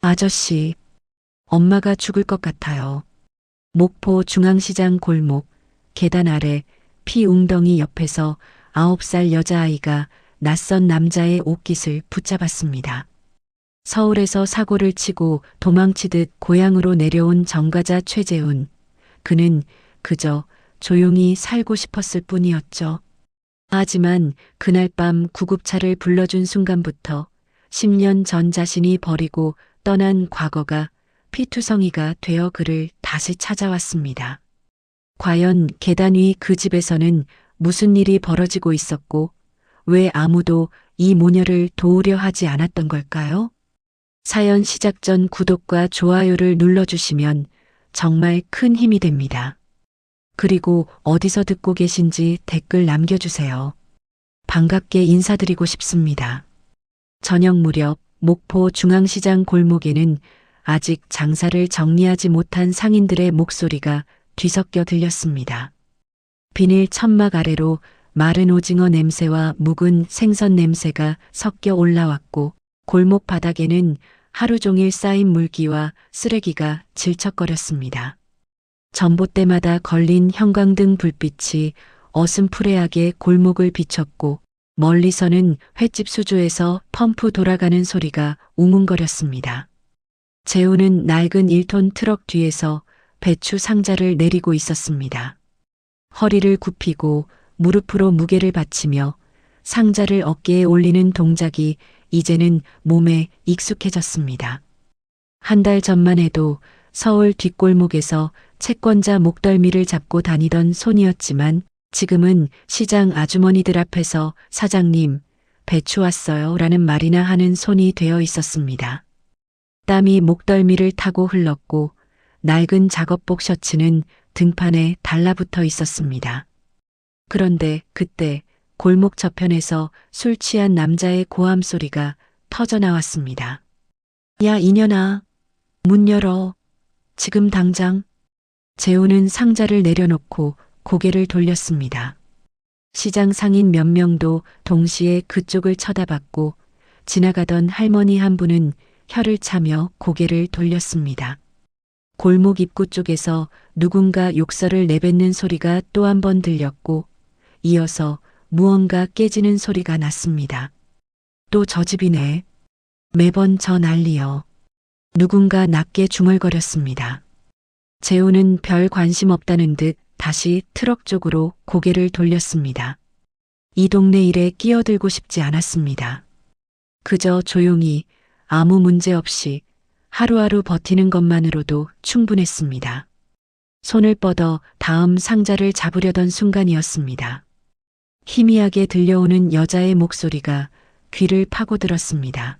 아저씨, 엄마가 죽을 것 같아요. 목포 중앙시장 골목, 계단 아래 피 웅덩이 옆에서 9살 여자아이가 낯선 남자의 옷깃을 붙잡았습니다. 서울에서 사고를 치고 도망치듯 고향으로 내려온 정과자 최재훈. 그는 그저 조용히 살고 싶었을 뿐이었죠. 하지만 그날 밤 구급차를 불러준 순간부터 10년 전 자신이 버리고 떠난 과거가 피투성이가 되어 그를 다시 찾아왔습니다. 과연 계단 위 그 집에서는 무슨 일이 벌어지고 있었고 왜 아무도 이 모녀를 도우려 하지 않았던 걸까요? 사연 시작 전 구독과 좋아요를 눌러주시면 정말 큰 힘이 됩니다. 그리고 어디서 듣고 계신지 댓글 남겨주세요. 반갑게 인사드리고 싶습니다. 저녁 무렵 목포 중앙시장 골목에는 아직 장사를 정리하지 못한 상인들의 목소리가 뒤섞여 들렸습니다. 비닐 천막 아래로 마른 오징어 냄새와 묵은 생선 냄새가 섞여 올라왔고 골목 바닥에는 하루 종일 쌓인 물기와 쓰레기가 질척거렸습니다. 전봇대마다 걸린 형광등 불빛이 어슴푸레하게 골목을 비췄고 멀리서는 횟집 수조에서 펌프 돌아가는 소리가 웅웅거렸습니다. 재우는 낡은 1톤 트럭 뒤에서 배추 상자를 내리고 있었습니다. 허리를 굽히고 무릎으로 무게를 받치며 상자를 어깨에 올리는 동작이 이제는 몸에 익숙해졌습니다. 한 달 전만 해도 서울 뒷골목에서 채권자 목덜미를 잡고 다니던 손이었지만 지금은 시장 아주머니들 앞에서 사장님, 배추 왔어요 라는 말이나 하는 손이 되어 있었습니다. 땀이 목덜미를 타고 흘렀고 낡은 작업복 셔츠는 등판에 달라붙어 있었습니다. 그런데 그때 골목 저편에서 술 취한 남자의 고함 소리가 터져 나왔습니다. 야, 이년아, 문 열어. 지금 당장. 재우는 상자를 내려놓고 고개를 돌렸습니다. 시장 상인 몇 명도 동시에 그쪽을 쳐다봤고 지나가던 할머니 한 분은 혀를 차며 고개를 돌렸습니다. 골목 입구 쪽에서 누군가 욕설을 내뱉는 소리가 또 한 번 들렸고 이어서 무언가 깨지는 소리가 났습니다. 또 저 집이네. 매번 저 난리여. 누군가 낮게 중얼거렸습니다. 재우는 별 관심 없다는 듯 다시 트럭 쪽으로 고개를 돌렸습니다. 이 동네 일에 끼어들고 싶지 않았습니다. 그저 조용히 아무 문제 없이 하루하루 버티는 것만으로도 충분했습니다. 손을 뻗어 다음 상자를 잡으려던 순간이었습니다. 희미하게 들려오는 여자의 목소리가 귀를 파고들었습니다.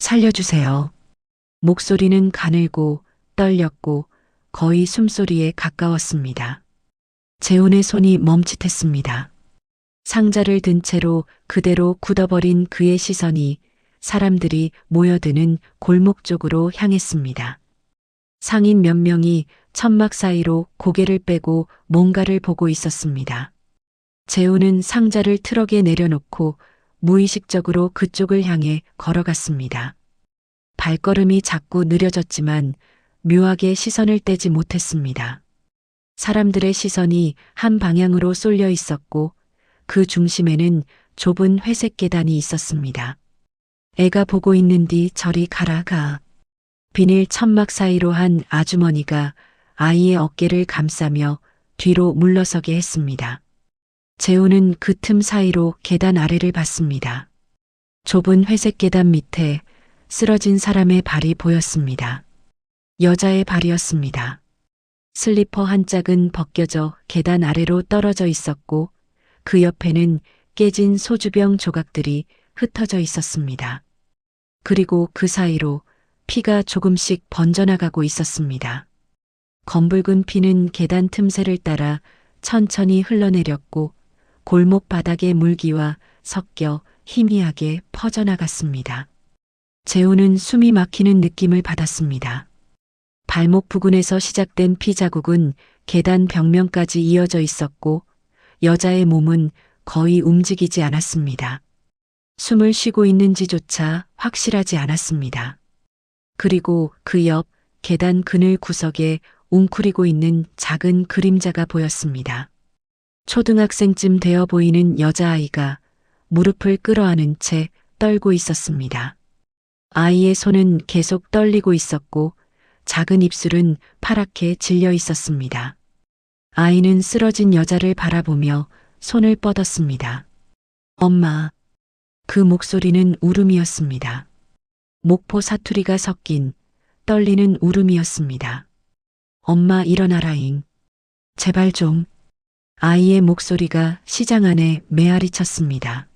살려주세요. 목소리는 가늘고 떨렸고 거의 숨소리에 가까웠습니다. 재훈의 손이 멈칫했습니다. 상자를 든 채로 그대로 굳어버린 그의 시선이 사람들이 모여드는 골목 쪽으로 향했습니다. 상인 몇 명이 천막 사이로 고개를 빼고 뭔가를 보고 있었습니다. 재훈은 상자를 트럭에 내려놓고 무의식적으로 그쪽을 향해 걸어갔습니다. 발걸음이 자꾸 느려졌지만 묘하게 시선을 떼지 못했습니다. 사람들의 시선이 한 방향으로 쏠려 있었고 그 중심에는 좁은 회색 계단이 있었습니다. 애가 보고 있는디 저리 가라가. 비닐 천막 사이로 한 아주머니가 아이의 어깨를 감싸며 뒤로 물러서게 했습니다. 재우는 그 틈 사이로 계단 아래를 봤습니다. 좁은 회색 계단 밑에 쓰러진 사람의 발이 보였습니다. 여자의 발이었습니다. 슬리퍼 한 짝은 벗겨져 계단 아래로 떨어져 있었고 그 옆에는 깨진 소주병 조각들이 흩어져 있었습니다. 그리고 그 사이로 피가 조금씩 번져나가고 있었습니다. 검붉은 피는 계단 틈새를 따라 천천히 흘러내렸고 골목 바닥의 물기와 섞여 희미하게 퍼져나갔습니다. 재우는 숨이 막히는 느낌을 받았습니다. 발목 부근에서 시작된 피 자국은 계단 벽면까지 이어져 있었고 여자의 몸은 거의 움직이지 않았습니다. 숨을 쉬고 있는지조차 확실하지 않았습니다. 그리고 그 옆 계단 그늘 구석에 웅크리고 있는 작은 그림자가 보였습니다. 초등학생쯤 되어 보이는 여자아이가 무릎을 끌어안은 채 떨고 있었습니다. 아이의 손은 계속 떨리고 있었고 작은 입술은 파랗게 질려 있었습니다. 아이는 쓰러진 여자를 바라보며 손을 뻗었습니다. 엄마. 그 목소리는 울음이었습니다. 목포 사투리가 섞인 떨리는 울음이었습니다. 엄마 일어나라잉. 제발 좀. 아이의 목소리가 시장 안에 메아리 쳤습니다.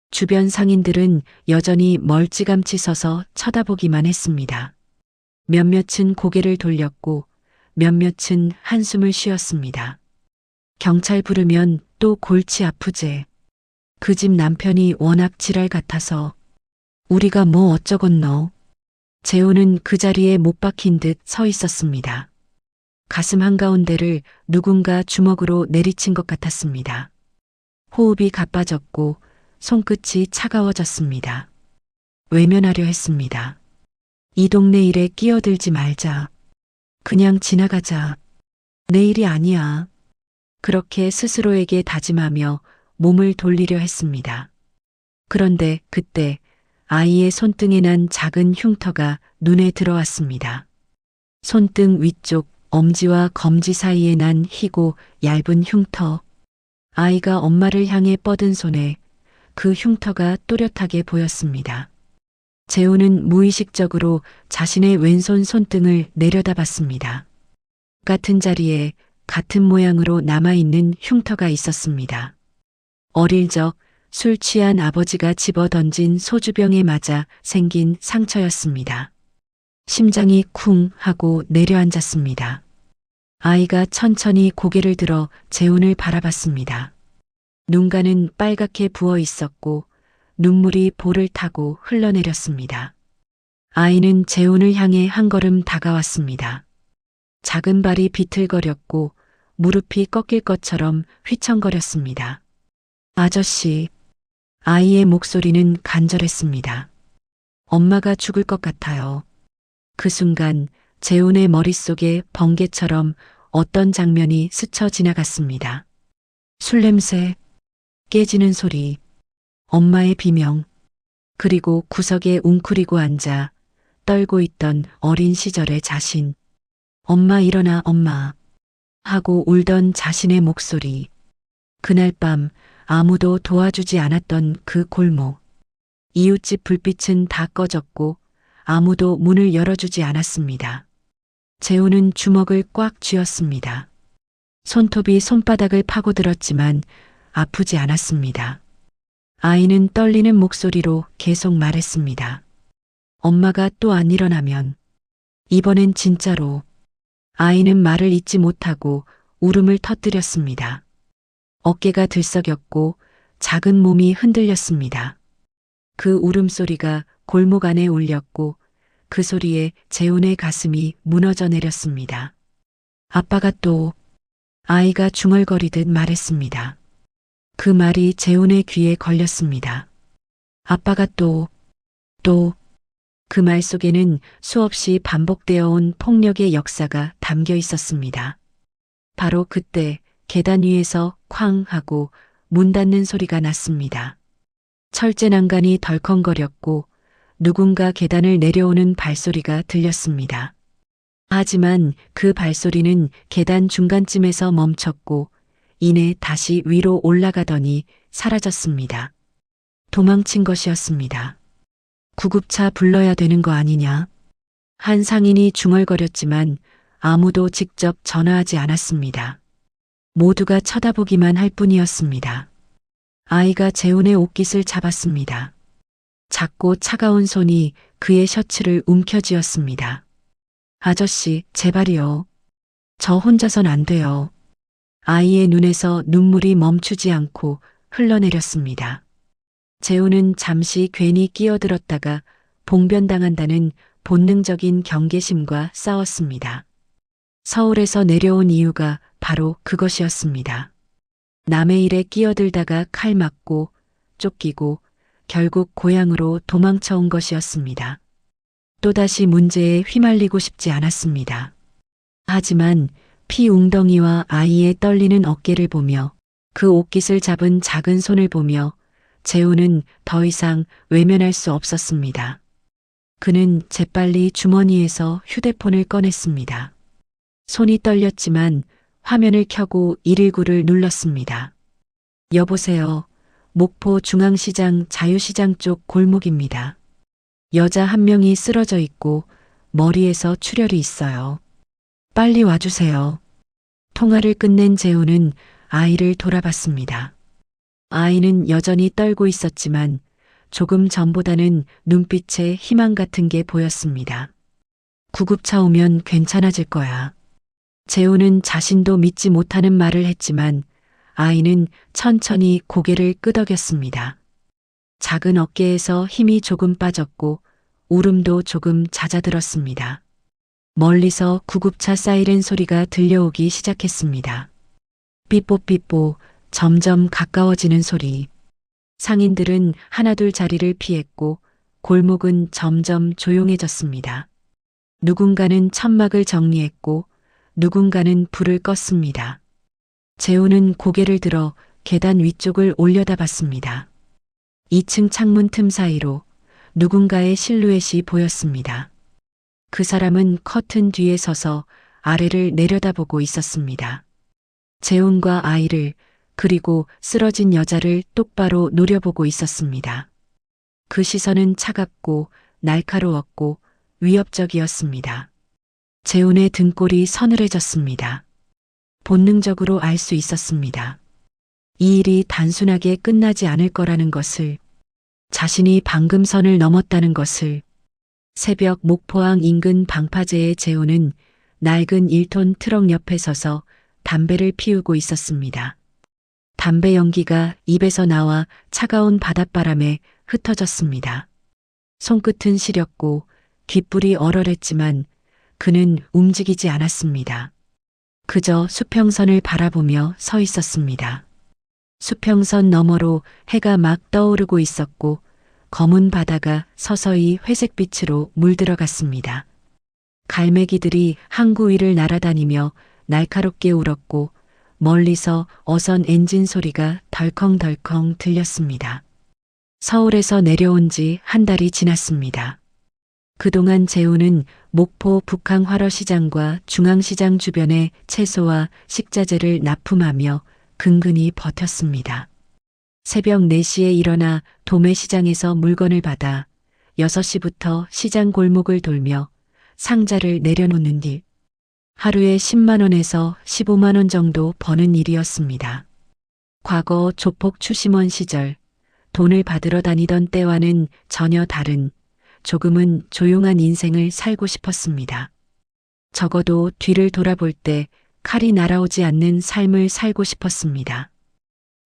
주변 상인들은 여전히 멀찌감치 서서 쳐다보기만 했습니다. 몇몇은 고개를 돌렸고 몇몇은 한숨을 쉬었습니다. 경찰 부르면 또 골치 아프제. 그 집 남편이 워낙 지랄 같아서 우리가 뭐 어쩌겠노. 재호는 그 자리에 못 박힌 듯 서 있었습니다. 가슴 한가운데를 누군가 주먹으로 내리친 것 같았습니다. 호흡이 가빠졌고 손끝이 차가워졌습니다. 외면하려 했습니다. 이 동네 일에 끼어들지 말자. 그냥 지나가자. 내 일이 아니야. 그렇게 스스로에게 다짐하며 몸을 돌리려 했습니다. 그런데 그때 아이의 손등에 난 작은 흉터가 눈에 들어왔습니다. 손등 위쪽 엄지와 검지 사이에 난 희고 얇은 흉터. 아이가 엄마를 향해 뻗은 손에 그 흉터가 또렷하게 보였습니다. 재호는 무의식적으로 자신의 왼손 손등을 내려다봤습니다. 같은 자리에 같은 모양으로 남아있는 흉터가 있었습니다. 어릴 적 술 취한 아버지가 집어던진 소주병에 맞아 생긴 상처였습니다. 심장이 쿵 하고 내려앉았습니다. 아이가 천천히 고개를 들어 재훈을 바라봤습니다. 눈가는 빨갛게 부어 있었고 눈물이 볼을 타고 흘러내렸습니다. 아이는 재훈을 향해 한 걸음 다가왔습니다. 작은 발이 비틀거렸고 무릎이 꺾일 것처럼 휘청거렸습니다. 아저씨. 아이의 목소리는 간절했습니다. 엄마가 죽을 것 같아요. 그 순간 재훈의 머릿속에 번개처럼 어떤 장면이 스쳐 지나갔습니다. 술 냄새, 깨지는 소리, 엄마의 비명, 그리고 구석에 웅크리고 앉아 떨고 있던 어린 시절의 자신. 엄마 일어나 엄마 하고 울던 자신의 목소리. 그날 밤 아무도 도와주지 않았던 그 골목. 이웃집 불빛은 다 꺼졌고 아무도 문을 열어주지 않았습니다. 재훈은 주먹을 꽉 쥐었습니다. 손톱이 손바닥을 파고들었지만 아프지 않았습니다. 아이는 떨리는 목소리로 계속 말했습니다. 엄마가 또 안 일어나면. 이번엔 진짜로. 아이는 말을 잇지 못하고 울음을 터뜨렸습니다. 어깨가 들썩였고 작은 몸이 흔들렸습니다. 그 울음소리가 골목 안에 울렸고 그 소리에 재훈의 가슴이 무너져 내렸습니다. 아빠가 또. 아이가 중얼거리듯 말했습니다. 그 말이 재훈의 귀에 걸렸습니다. 아빠가 또. 그 말 속에는 수없이 반복되어 온 폭력의 역사가 담겨 있었습니다. 바로 그때 계단 위에서 쾅 하고 문 닫는 소리가 났습니다. 철제 난간이 덜컹거렸고 누군가 계단을 내려오는 발소리가 들렸습니다. 하지만 그 발소리는 계단 중간쯤에서 멈췄고 이내 다시 위로 올라가더니 사라졌습니다. 도망친 것이었습니다. 구급차 불러야 되는 거 아니냐? 한 상인이 중얼거렸지만 아무도 직접 전화하지 않았습니다. 모두가 쳐다보기만 할 뿐이었습니다. 아이가 재훈의 옷깃을 잡았습니다. 작고 차가운 손이 그의 셔츠를 움켜쥐었습니다. 아저씨, 제발이요. 저 혼자선 안 돼요. 아이의 눈에서 눈물이 멈추지 않고 흘러내렸습니다. 재훈은 잠시 괜히 끼어들었다가 봉변당한다는 본능적인 경계심과 싸웠습니다. 서울에서 내려온 이유가 바로 그것이었습니다. 남의 일에 끼어들다가 칼 맞고 쫓기고 결국 고향으로 도망쳐 온 것이었습니다. 또다시 문제에 휘말리고 싶지 않았습니다. 하지만 피 웅덩이와 아이의 떨리는 어깨를 보며 그 옷깃을 잡은 작은 손을 보며 재우는 더 이상 외면할 수 없었습니다. 그는 재빨리 주머니에서 휴대폰을 꺼냈습니다. 손이 떨렸지만 화면을 켜고 119를 눌렀습니다. 여보세요. 목포 중앙시장 자유시장 쪽 골목입니다. 여자 한 명이 쓰러져 있고 머리에서 출혈이 있어요. 빨리 와주세요. 통화를 끝낸 재우는 아이를 돌아봤습니다. 아이는 여전히 떨고 있었지만 조금 전보다는 눈빛에 희망 같은 게 보였습니다. 구급차 오면 괜찮아질 거야. 재우는 자신도 믿지 못하는 말을 했지만 아이는 천천히 고개를 끄덕였습니다. 작은 어깨에서 힘이 조금 빠졌고 울음도 조금 잦아들었습니다. 멀리서 구급차 사이렌 소리가 들려오기 시작했습니다. 삐뽀삐뽀 점점 가까워지는 소리. 상인들은 하나둘 자리를 피했고 골목은 점점 조용해졌습니다. 누군가는 천막을 정리했고 누군가는 불을 껐습니다. 재우는 고개를 들어 계단 위쪽을 올려다봤습니다. 2층 창문 틈 사이로 누군가의 실루엣이 보였습니다. 그 사람은 커튼 뒤에 서서 아래를 내려다보고 있었습니다. 재훈과 아이를 그리고 쓰러진 여자를 똑바로 노려보고 있었습니다. 그 시선은 차갑고 날카로웠고 위협적이었습니다. 재훈의 등골이 서늘해졌습니다. 본능적으로 알 수 있었습니다. 이 일이 단순하게 끝나지 않을 거라는 것을, 자신이 방금 선을 넘었다는 것을. 새벽 목포항 인근 방파제의 재훈은 낡은 1톤 트럭 옆에 서서 담배를 피우고 있었습니다. 담배 연기가 입에서 나와 차가운 바닷바람에 흩어졌습니다. 손끝은 시렸고 귓불이 얼얼했지만 그는 움직이지 않았습니다. 그저 수평선을 바라보며 서 있었습니다. 수평선 너머로 해가 막 떠오르고 있었고 검은 바다가 서서히 회색빛으로 물들어갔습니다. 갈매기들이 항구 위를 날아다니며 날카롭게 울었고 멀리서 어선 엔진 소리가 덜컹덜컹 들렸습니다. 서울에서 내려온 지 한 달이 지났습니다. 그동안 재우는 목포 북항화러시장과 중앙시장 주변의 채소와 식자재를 납품하며 근근히 버텼습니다. 새벽 4시에 일어나 도매시장에서 물건을 받아 6시부터 시장 골목을 돌며 상자를 내려놓는 일. 하루에 10만 원에서 15만 원 정도 버는 일이었습니다. 과거 조폭 추심원 시절 돈을 받으러 다니던 때와는 전혀 다른 조금은 조용한 인생을 살고 싶었습니다. 적어도 뒤를 돌아볼 때 칼이 날아오지 않는 삶을 살고 싶었습니다.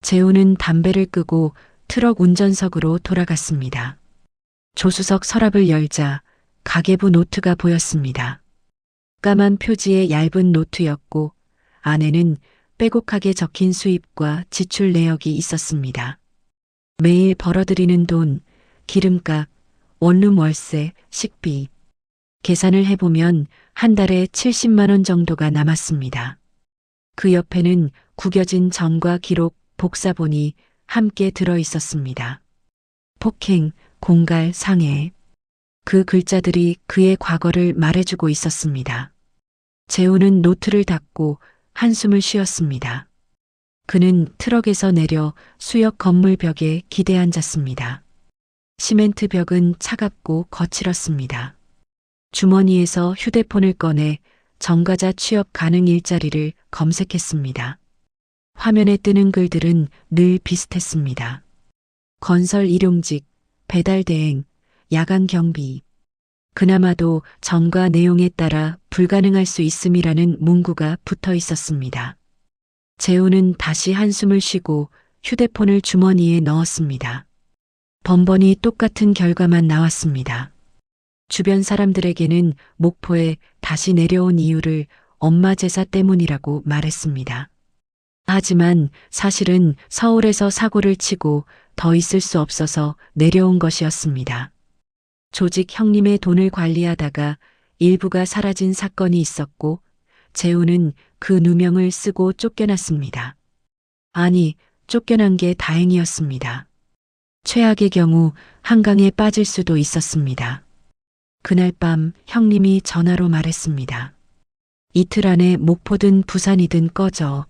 재우는 담배를 끄고 트럭 운전석으로 돌아갔습니다. 조수석 서랍을 열자 가계부 노트가 보였습니다. 까만 표지의 얇은 노트였고 안에는 빼곡하게 적힌 수입과 지출 내역이 있었습니다. 매일 벌어들이는 돈, 기름값, 원룸 월세, 식비. 계산을 해보면 한 달에 70만 원 정도가 남았습니다. 그 옆에는 구겨진 전과 기록, 복사본이 함께 들어 있었습니다. 폭행, 공갈, 상해. 그 글자들이 그의 과거를 말해주고 있었습니다. 재우는 노트를 닫고 한숨을 쉬었습니다. 그는 트럭에서 내려 수역 건물 벽에 기대 앉았습니다. 시멘트 벽은 차갑고 거칠었습니다. 주머니에서 휴대폰을 꺼내 정과자 취업 가능 일자리를 검색했습니다. 화면에 뜨는 글들은 늘 비슷했습니다. 건설 일용직, 배달 대행, 야간 경비. 그나마도 정과 내용에 따라 불가능할 수 있음이라는 문구가 붙어 있었습니다. 재우는 다시 한숨을 쉬고 휴대폰을 주머니에 넣었습니다. 번번이 똑같은 결과만 나왔습니다. 주변 사람들에게는 목포에 다시 내려온 이유를 엄마 제사 때문이라고 말했습니다. 하지만 사실은 서울에서 사고를 치고 더 있을 수 없어서 내려온 것이었습니다. 조직 형님의 돈을 관리하다가 일부가 사라진 사건이 있었고 재우는 그 누명을 쓰고 쫓겨났습니다. 아니, 쫓겨난 게 다행이었습니다. 최악의 경우 한강에 빠질 수도 있었습니다. 그날 밤 형님이 전화로 말했습니다. 이틀 안에 목포든 부산이든 꺼져.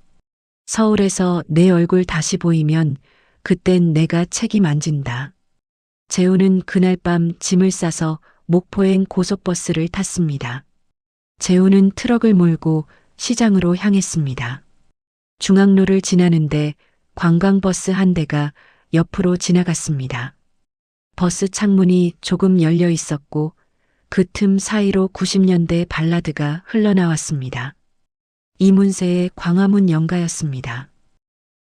서울에서 내 얼굴 다시 보이면 그땐 내가 책임 안 진다. 재우는 그날 밤 짐을 싸서 목포행 고속버스를 탔습니다. 재우는 트럭을 몰고 시장으로 향했습니다. 중앙로를 지나는데 관광버스 한 대가 옆으로 지나갔습니다. 버스 창문이 조금 열려 있었고 그 틈 사이로 90년대 발라드가 흘러나왔습니다. 이문세의 광화문 연가였습니다.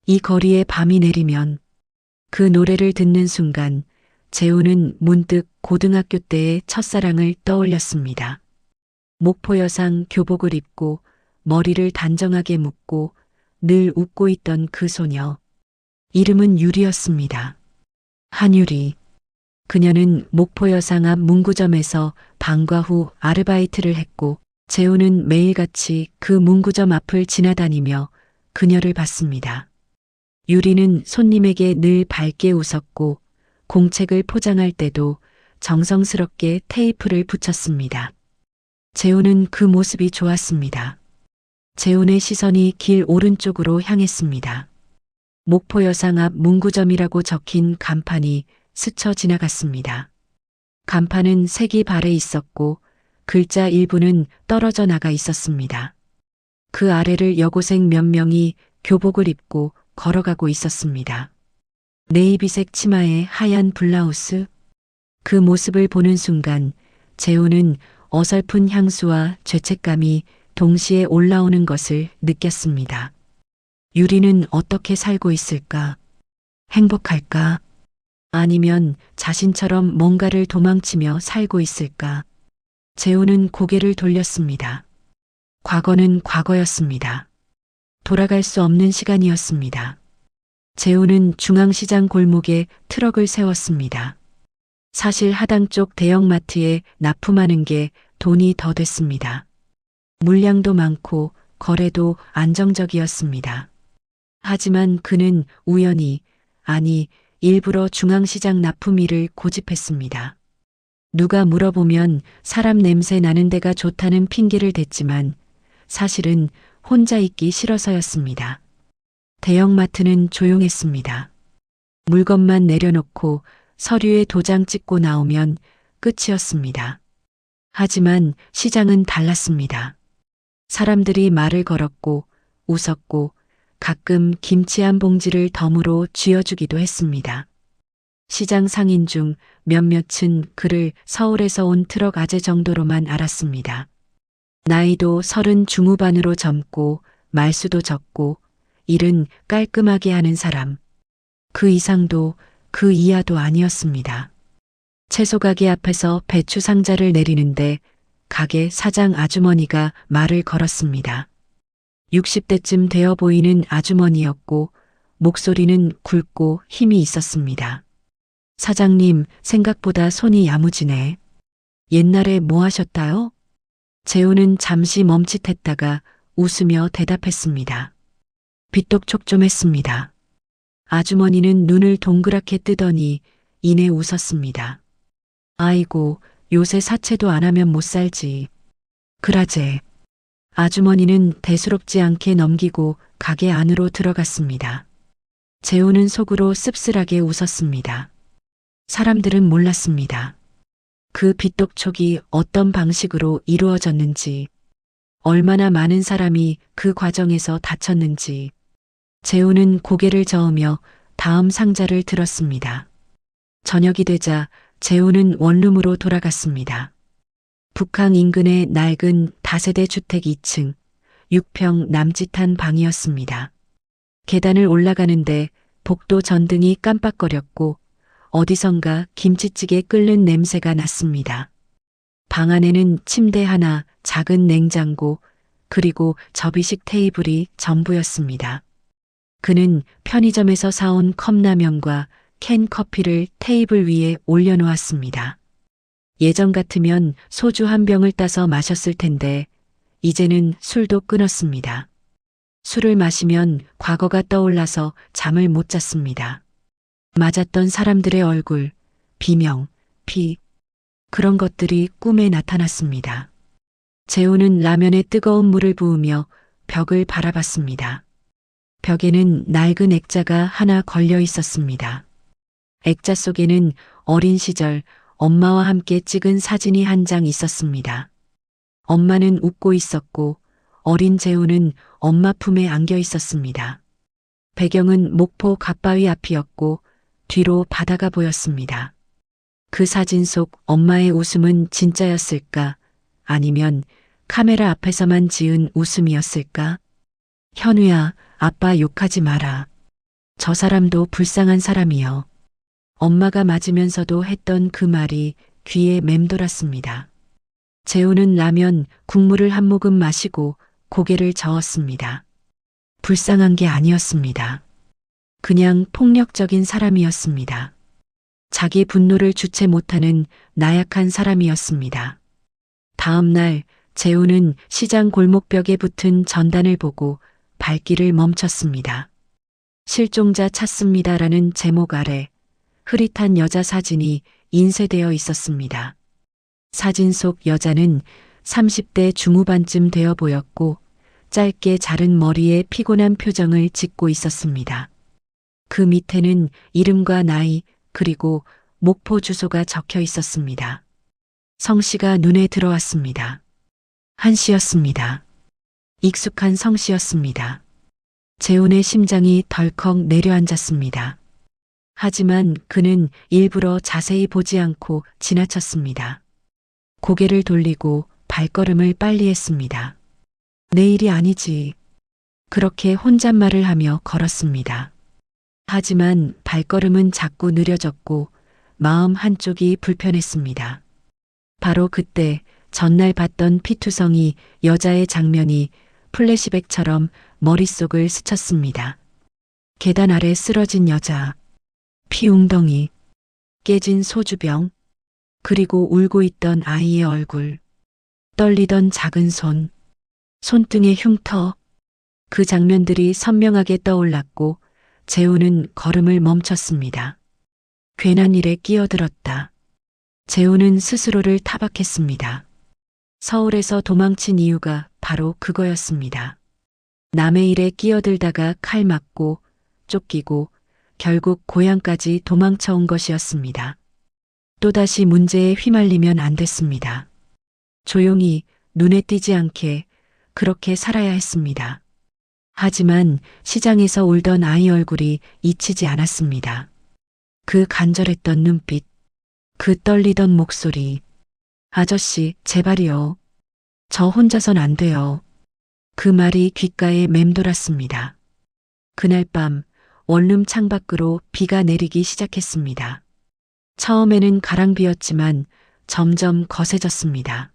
이 거리에 밤이 내리면 그 노래를 듣는 순간 재우는 문득 고등학교 때의 첫사랑을 떠올렸습니다. 목포 여상 교복을 입고 머리를 단정하게 묶고 늘 웃고 있던 그 소녀. 이름은 유리였습니다. 한유리. 그녀는 목포 여상 앞 문구점에서 방과 후 아르바이트를 했고 재우는 매일같이 그 문구점 앞을 지나다니며 그녀를 봤습니다. 유리는 손님에게 늘 밝게 웃었고 공책을 포장할 때도 정성스럽게 테이프를 붙였습니다. 재우는 그 모습이 좋았습니다. 재훈의 시선이 길 오른쪽으로 향했습니다. 목포 여상 앞 문구점이라고 적힌 간판이 스쳐 지나갔습니다. 간판은 색이 발해 있었고 글자 일부는 떨어져 나가 있었습니다. 그 아래를 여고생 몇 명이 교복을 입고 걸어가고 있었습니다. 네이비색 치마에 하얀 블라우스. 그 모습을 보는 순간 재훈은 어설픈 향수와 죄책감이 동시에 올라오는 것을 느꼈습니다. 유리는 어떻게 살고 있을까? 행복할까? 아니면 자신처럼 뭔가를 도망치며 살고 있을까? 재훈은 고개를 돌렸습니다. 과거는 과거였습니다. 돌아갈 수 없는 시간이었습니다. 재훈은 중앙시장 골목에 트럭을 세웠습니다. 사실 하당 쪽 대형마트에 납품하는 게 돈이 더 됐습니다. 물량도 많고 거래도 안정적이었습니다. 하지만 그는 우연히, 아니 일부러 중앙시장 납품일을 고집했습니다. 누가 물어보면 사람 냄새 나는 데가 좋다는 핑계를 댔지만 사실은 혼자 있기 싫어서였습니다. 대형마트는 조용했습니다. 물건만 내려놓고 서류에 도장 찍고 나오면 끝이었습니다. 하지만 시장은 달랐습니다. 사람들이 말을 걸었고 웃었고 가끔 김치 한 봉지를 덤으로 쥐어주기도 했습니다. 시장 상인 중 몇몇은 그를 서울에서 온 트럭 아재 정도로만 알았습니다. 나이도 30 중후반으로 젊고 말수도 적고 일은 깔끔하게 하는 사람. 그 이상도 그 이하도 아니었습니다. 채소 가게 앞에서 배추 상자를 내리는데 가게 사장 아주머니가 말을 걸었습니다. 60대쯤 되어 보이는 아주머니였고 목소리는 굵고 힘이 있었습니다. 사장님, 생각보다 손이 야무지네. 옛날에 뭐 하셨다요? 재우는 잠시 멈칫했다가 웃으며 대답했습니다. 빚독촉 좀 했습니다. 아주머니는 눈을 동그랗게 뜨더니 이내 웃었습니다. 아이고, 요새 사채도 안 하면 못 살지. 그라제. 아주머니는 대수롭지 않게 넘기고 가게 안으로 들어갔습니다. 재우는 속으로 씁쓸하게 웃었습니다. 사람들은 몰랐습니다. 그 빚독촉이 어떤 방식으로 이루어졌는지, 얼마나 많은 사람이 그 과정에서 다쳤는지. 재우는 고개를 저으며 다음 상자를 들었습니다. 저녁이 되자 재우는 원룸으로 돌아갔습니다. 북항 인근의 낡은 다세대 주택 2층, 6평 남짓한 방이었습니다. 계단을 올라가는데 복도 전등이 깜빡거렸고 어디선가 김치찌개 끓는 냄새가 났습니다. 방 안에는 침대 하나, 작은 냉장고, 그리고 접이식 테이블이 전부였습니다. 그는 편의점에서 사온 컵라면과 캔 커피를 테이블 위에 올려놓았습니다. 예전 같으면 소주 한 병을 따서 마셨을 텐데 이제는 술도 끊었습니다. 술을 마시면 과거가 떠올라서 잠을 못 잤습니다. 맞았던 사람들의 얼굴, 비명, 피, 그런 것들이 꿈에 나타났습니다. 재우는 라면에 뜨거운 물을 부으며 벽을 바라봤습니다. 벽에는 낡은 액자가 하나 걸려 있었습니다. 액자 속에는 어린 시절 엄마와 함께 찍은 사진이 한 장 있었습니다. 엄마는 웃고 있었고 어린 재우는 엄마 품에 안겨 있었습니다. 배경은 목포 갓바위 앞이었고 뒤로 바다가 보였습니다. 그 사진 속 엄마의 웃음은 진짜였을까? 아니면 카메라 앞에서만 지은 웃음이었을까? 현우야, 아빠 욕하지 마라. 저 사람도 불쌍한 사람이여. 엄마가 맞으면서도 했던 그 말이 귀에 맴돌았습니다. 재우는 라면 국물을 한 모금 마시고 고개를 저었습니다. 불쌍한 게 아니었습니다. 그냥 폭력적인 사람이었습니다. 자기 분노를 주체 못하는 나약한 사람이었습니다. 다음 날 재우는 시장 골목벽에 붙은 전단을 보고 발길을 멈췄습니다. 실종자 찾습니다라는 제목 아래 흐릿한 여자 사진이 인쇄되어 있었습니다. 사진 속 여자는 30대 중후반쯤 되어 보였고 짧게 자른 머리에 피곤한 표정을 짓고 있었습니다. 그 밑에는 이름과 나이 그리고 목포 주소가 적혀 있었습니다. 성씨가 눈에 들어왔습니다. 한씨였습니다. 익숙한 성씨였습니다. 재훈의 심장이 덜컥 내려앉았습니다. 하지만 그는 일부러 자세히 보지 않고 지나쳤습니다. 고개를 돌리고 발걸음을 빨리 했습니다. 내일이 아니지. 그렇게 혼잣말을 하며 걸었습니다. 하지만 발걸음은 자꾸 느려졌고 마음 한쪽이 불편했습니다. 바로 그때 전날 봤던 피투성이 여자의 장면이 플래시백처럼 머릿속을 스쳤습니다. 계단 아래 쓰러진 여자, 피웅덩이, 깨진 소주병, 그리고 울고 있던 아이의 얼굴, 떨리던 작은 손, 손등의 흉터, 그 장면들이 선명하게 떠올랐고 재우는 걸음을 멈췄습니다. 괜한 일에 끼어들었다. 재우는 스스로를 타박했습니다. 서울에서 도망친 이유가 바로 그거였습니다. 남의 일에 끼어들다가 칼 맞고 쫓기고 결국 고향까지 도망쳐온 것이었습니다. 또다시 문제에 휘말리면 안 됐습니다. 조용히 눈에 띄지 않게 그렇게 살아야 했습니다. 하지만 시장에서 울던 아이 얼굴이 잊히지 않았습니다. 그 간절했던 눈빛, 그 떨리던 목소리. 아저씨, 제발이요. 저 혼자선 안 돼요. 그 말이 귓가에 맴돌았습니다. 그날 밤 원룸 창밖으로 비가 내리기 시작했습니다. 처음에는 가랑비였지만 점점 거세졌습니다.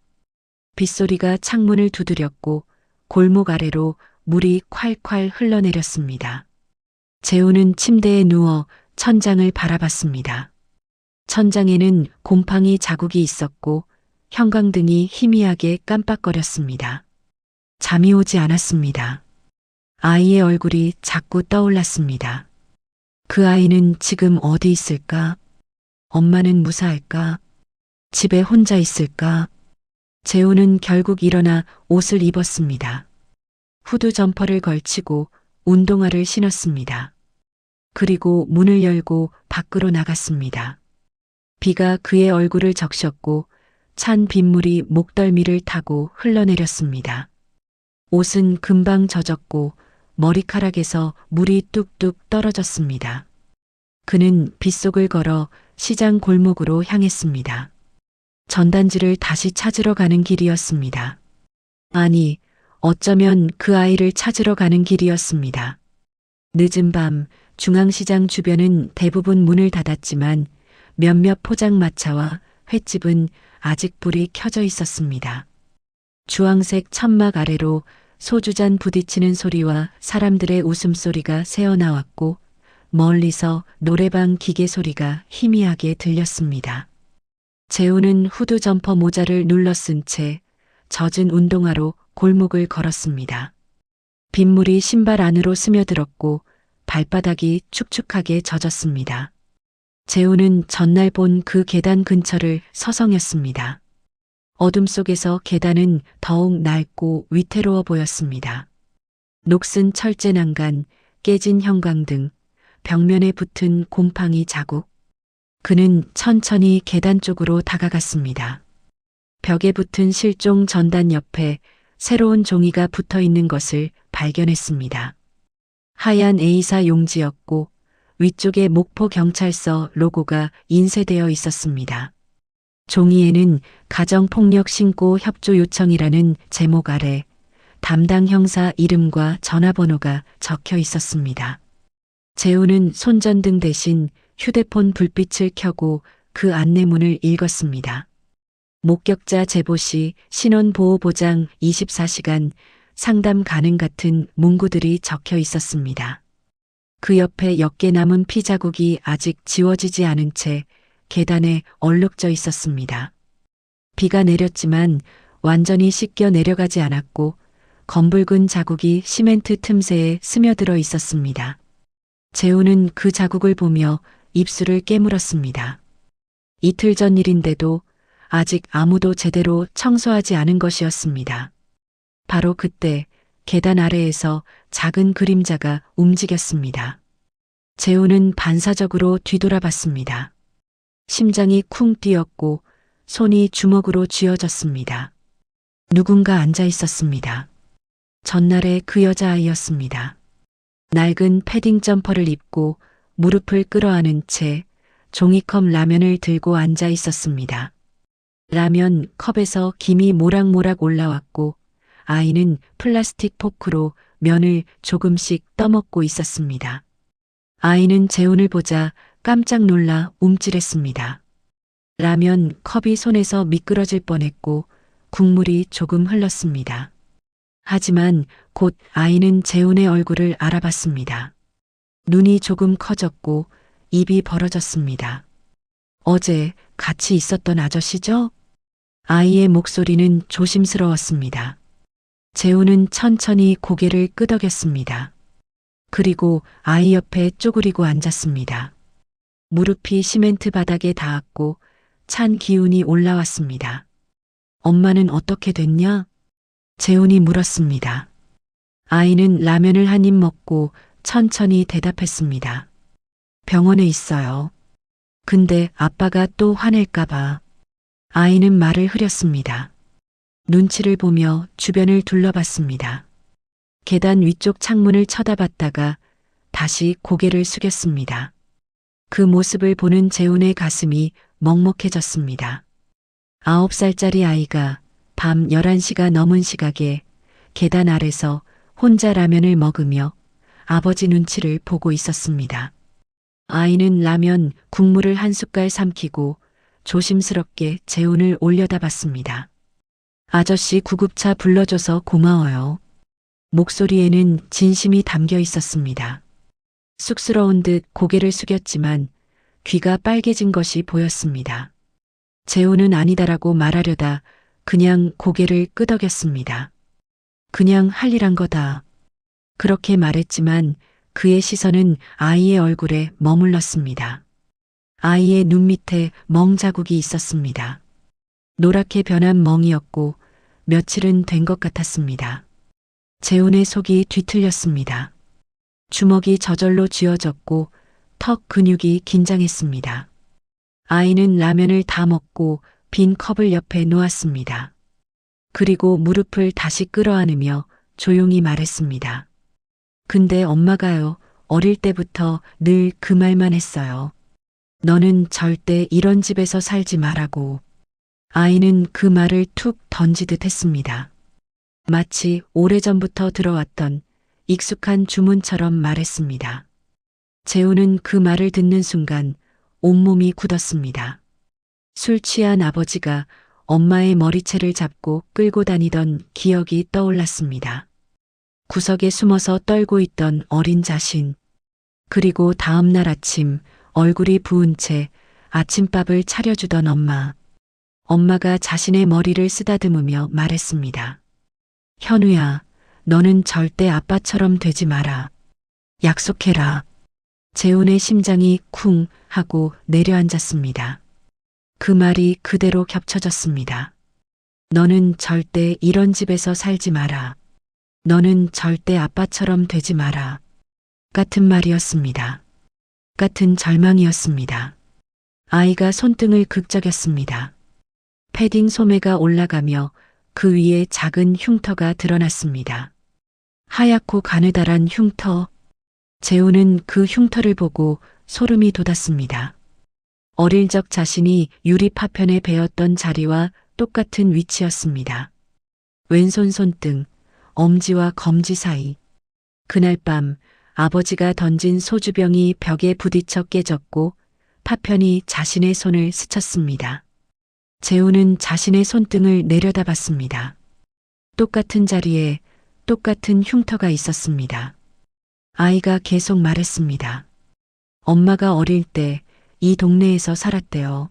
빗소리가 창문을 두드렸고 골목 아래로 물이 콸콸 흘러내렸습니다. 재우는 침대에 누워 천장을 바라봤습니다. 천장에는 곰팡이 자국이 있었고 형광등이 희미하게 깜빡거렸습니다. 잠이 오지 않았습니다. 아이의 얼굴이 자꾸 떠올랐습니다. 그 아이는 지금 어디 있을까? 엄마는 무사할까? 집에 혼자 있을까? 재우는 결국 일어나 옷을 입었습니다. 후드 점퍼를 걸치고 운동화를 신었습니다. 그리고 문을 열고 밖으로 나갔습니다. 비가 그의 얼굴을 적셨고 찬 빗물이 목덜미를 타고 흘러내렸습니다. 옷은 금방 젖었고 머리카락에서 물이 뚝뚝 떨어졌습니다. 그는 빗속을 걸어 시장 골목으로 향했습니다. 전단지를 다시 찾으러 가는 길이었습니다. 아니, 어쩌면 그 아이를 찾으러 가는 길이었습니다. 늦은 밤 중앙시장 주변은 대부분 문을 닫았지만 몇몇 포장마차와 횟집은 아직 불이 켜져 있었습니다. 주황색 천막 아래로 소주잔 부딪히는 소리와 사람들의 웃음소리가 새어나왔고 멀리서 노래방 기계 소리가 희미하게 들렸습니다. 재우는 후드 점퍼 모자를 눌러 쓴 채 젖은 운동화로 골목을 걸었습니다. 빗물이 신발 안으로 스며들었고 발바닥이 축축하게 젖었습니다. 재우는 전날 본 그 계단 근처를 서성였습니다. 어둠 속에서 계단은 더욱 낡고 위태로워 보였습니다. 녹슨 철제 난간, 깨진 형광등, 벽면에 붙은 곰팡이 자국. 그는 천천히 계단 쪽으로 다가갔습니다. 벽에 붙은 실종 전단 옆에 새로운 종이가 붙어 있는 것을 발견했습니다. 하얀 A사 용지였고 위쪽에 목포경찰서 로고가 인쇄되어 있었습니다. 종이에는 가정폭력 신고 협조 요청이라는 제목 아래 담당 형사 이름과 전화번호가 적혀 있었습니다. 재우는 손전등 대신 휴대폰 불빛을 켜고 그 안내문을 읽었습니다. 목격자 제보 시 신원보호보장 24시간 상담 가능 같은 문구들이 적혀 있었습니다. 그 옆에 옅게 남은 피 자국이 아직 지워지지 않은 채 계단에 얼룩져 있었습니다. 비가 내렸지만 완전히 씻겨 내려가지 않았고 검붉은 자국이 시멘트 틈새에 스며들어 있었습니다. 재우는 그 자국을 보며 입술을 깨물었습니다. 이틀 전 일인데도 아직 아무도 제대로 청소하지 않은 것이었습니다. 바로 그때 계단 아래에서 작은 그림자가 움직였습니다. 재우는 반사적으로 뒤돌아봤습니다. 심장이 쿵 뛰었고 손이 주먹으로 쥐어졌습니다. 누군가 앉아 있었습니다. 전날의 그 여자아이였습니다. 낡은 패딩 점퍼를 입고 무릎을 끌어안은 채 종이컵 라면을 들고 앉아 있었습니다. 라면 컵에서 김이 모락모락 올라왔고 아이는 플라스틱 포크로 면을 조금씩 떠먹고 있었습니다. 아이는 재훈을 보자 깜짝 놀라 움찔했습니다. 라면 컵이 손에서 미끄러질 뻔했고 국물이 조금 흘렀습니다. 하지만 곧 아이는 재훈의 얼굴을 알아봤습니다. 눈이 조금 커졌고 입이 벌어졌습니다. 어제 같이 있었던 아저씨죠? 아이의 목소리는 조심스러웠습니다. 재훈은 천천히 고개를 끄덕였습니다. 그리고 아이 옆에 쪼그리고 앉았습니다. 무릎이 시멘트 바닥에 닿았고 찬 기운이 올라왔습니다. 엄마는 어떻게 됐냐? 재훈이 물었습니다. 아이는 라면을 한 입 먹고 천천히 대답했습니다. 병원에 있어요. 근데 아빠가 또 화낼까봐. 아이는 말을 흐렸습니다. 눈치를 보며 주변을 둘러봤습니다. 계단 위쪽 창문을 쳐다봤다가 다시 고개를 숙였습니다. 그 모습을 보는 재훈의 가슴이 먹먹해졌습니다. 9살짜리 아이가 밤 11시가 넘은 시각에 계단 아래서 혼자 라면을 먹으며 아버지 눈치를 보고 있었습니다. 아이는 라면 국물을 한 숟갈 삼키고 조심스럽게 재훈을 올려다봤습니다. 아저씨 구급차 불러줘서 고마워요. 목소리에는 진심이 담겨 있었습니다. 쑥스러운 듯 고개를 숙였지만 귀가 빨개진 것이 보였습니다. 재훈은 아니다라고 말하려다 그냥 고개를 끄덕였습니다. 그냥 할 일 한 거다. 그렇게 말했지만 그의 시선은 아이의 얼굴에 머물렀습니다. 아이의 눈 밑에 멍 자국이 있었습니다. 노랗게 변한 멍이었고 며칠은 된 것 같았습니다. 재훈의 속이 뒤틀렸습니다. 주먹이 저절로 쥐어졌고 턱 근육이 긴장했습니다. 아이는 라면을 다 먹고 빈 컵을 옆에 놓았습니다. 그리고 무릎을 다시 끌어안으며 조용히 말했습니다. 근데 엄마가요, 어릴 때부터 늘 그 말만 했어요. 너는 절대 이런 집에서 살지 말라고. 아이는 그 말을 툭 던지듯 했습니다. 마치 오래전부터 들어왔던 익숙한 주문처럼 말했습니다. 재훈은 그 말을 듣는 순간 온몸이 굳었습니다. 술 취한 아버지가 엄마의 머리채를 잡고 끌고 다니던 기억이 떠올랐습니다. 구석에 숨어서 떨고 있던 어린 자신. 그리고 다음 날 아침 얼굴이 부은 채 아침밥을 차려주던 엄마. 엄마가 자신의 머리를 쓰다듬으며 말했습니다. 현우야, 너는 절대 아빠처럼 되지 마라. 약속해라. 재훈의 심장이 쿵 하고 내려앉았습니다. 그 말이 그대로 겹쳐졌습니다. 너는 절대 이런 집에서 살지 마라. 너는 절대 아빠처럼 되지 마라. 같은 말이었습니다. 같은 절망이었습니다. 아이가 손등을 극적였습니다. 패딩 소매가 올라가며 그 위에 작은 흉터가 드러났습니다. 하얗고 가느다란 흉터. 재훈은 그 흉터를 보고 소름이 돋았습니다. 어릴 적 자신이 유리 파편에 베었던 자리와 똑같은 위치였습니다. 왼손 손등, 엄지와 검지 사이. 그날 밤 아버지가 던진 소주병이 벽에 부딪혀 깨졌고 파편이 자신의 손을 스쳤습니다. 재훈은 자신의 손등을 내려다봤습니다. 똑같은 자리에 똑같은 흉터가 있었습니다. 아이가 계속 말했습니다. 엄마가 어릴 때 이 동네에서 살았대요.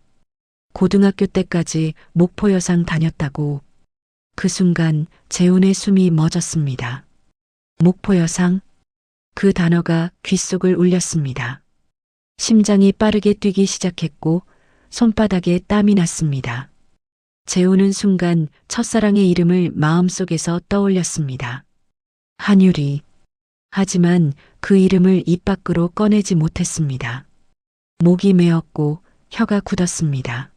고등학교 때까지 목포여상 다녔다고. 그 순간 재훈의 숨이 멎었습니다. 목포여상? 그 단어가 귓속을 울렸습니다. 심장이 빠르게 뛰기 시작했고 손바닥에 땀이 났습니다. 재훈은 순간 첫사랑의 이름을 마음속에서 떠올렸습니다. 한유리. 하지만 그 이름을 입 밖으로 꺼내지 못했습니다. 목이 메었고 혀가 굳었습니다.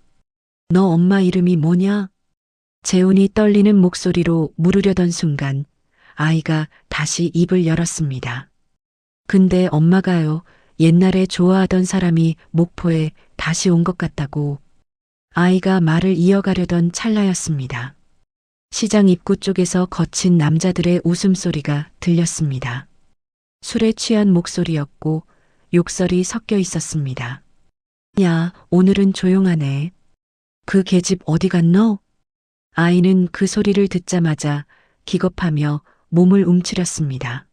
너 엄마 이름이 뭐냐? 재훈이 떨리는 목소리로 물으려던 순간 아이가 다시 입을 열었습니다. 근데 엄마가요, 옛날에 좋아하던 사람이 목포에 다시 온 것 같다고. 아이가 말을 이어가려던 찰나였습니다. 시장 입구 쪽에서 거친 남자들의 웃음소리가 들렸습니다. 술에 취한 목소리였고 욕설이 섞여 있었습니다. 야, 오늘은 조용하네. 그 계집 어디 갔노? 아이는 그 소리를 듣자마자 기겁하며 몸을 움츠렸습니다.